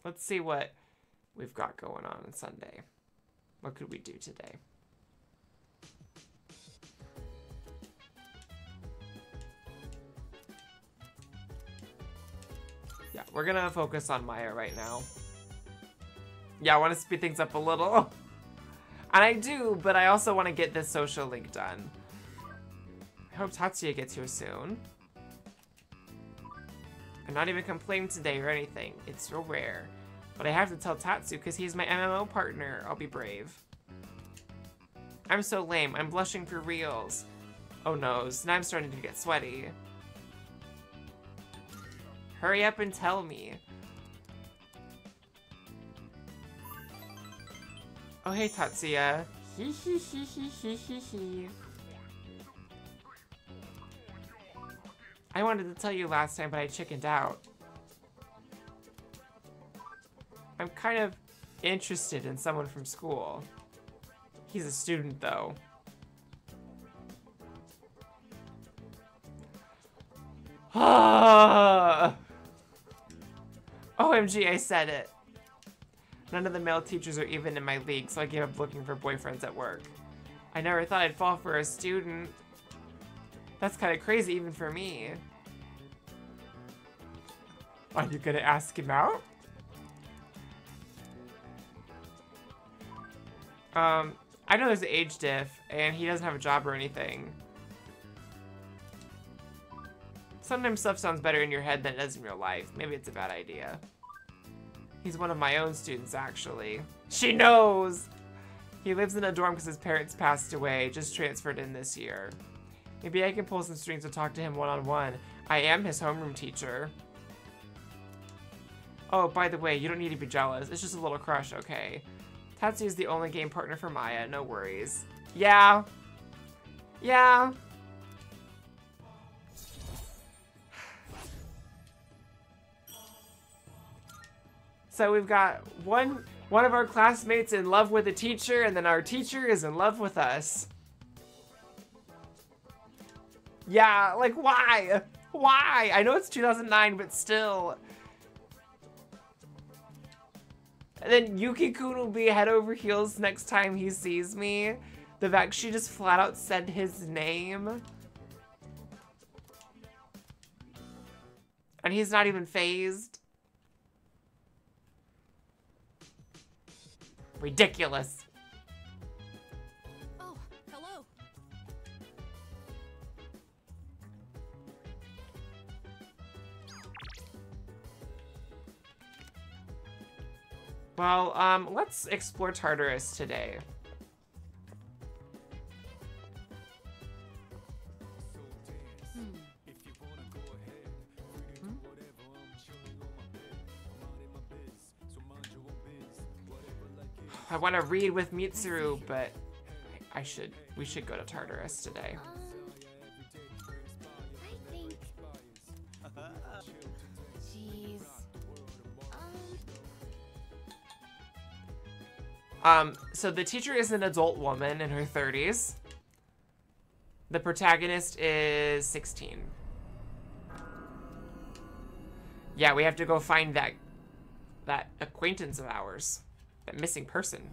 Let's see what we've got going on Sunday. What could we do today? Yeah, we're gonna focus on Maya right now. Yeah, I want to speed things up a little. And I do, but I also want to get this social link done. I hope Tatsuya gets here soon. I'm not even complaining today or anything. It's so rare. But I have to tell Tatsu because he's my MMO partner. I'll be brave. I'm so lame. I'm blushing for reals. Oh no, now I'm starting to get sweaty. Hurry up and tell me. Oh hey Tatsuya. Hee hee hee hee hee hee hee. I wanted to tell you last time, but I chickened out. I'm kind of interested in someone from school. He's a student, though. OMG, I said it. None of the male teachers are even in my league, so I gave up looking for boyfriends at work. I never thought I'd fall for a student. That's kind of crazy even for me. Are you gonna ask him out? I know there's an age diff, and he doesn't have a job or anything. Sometimes stuff sounds better in your head than it does in real life. Maybe it's a bad idea. He's one of my own students, actually. She knows! He lives in a dorm because his parents passed away, just transferred in this year. Maybe I can pull some strings to talk to him one-on-one. I am his homeroom teacher. Oh, by the way, you don't need to be jealous. It's just a little crush, okay? Tatsu is the only game partner for Maya, no worries. Yeah. Yeah. So we've got one of our classmates in love with a teacher, and then our teacher is in love with us. Yeah, like why? Why? I know it's 2009, but still. And then Yuki-kun will be head over heels next time he sees me. The fact she just flat out said his name. And he's not even phased. Ridiculous. Oh, hello. Well, let's explore Tartarus today. I want to read with Mitsuru, but we should go to Tartarus today. I think... Jeez. So the teacher is an adult woman in her 30s. The protagonist is 16. Yeah, we have to go find that acquaintance of ours. That missing person.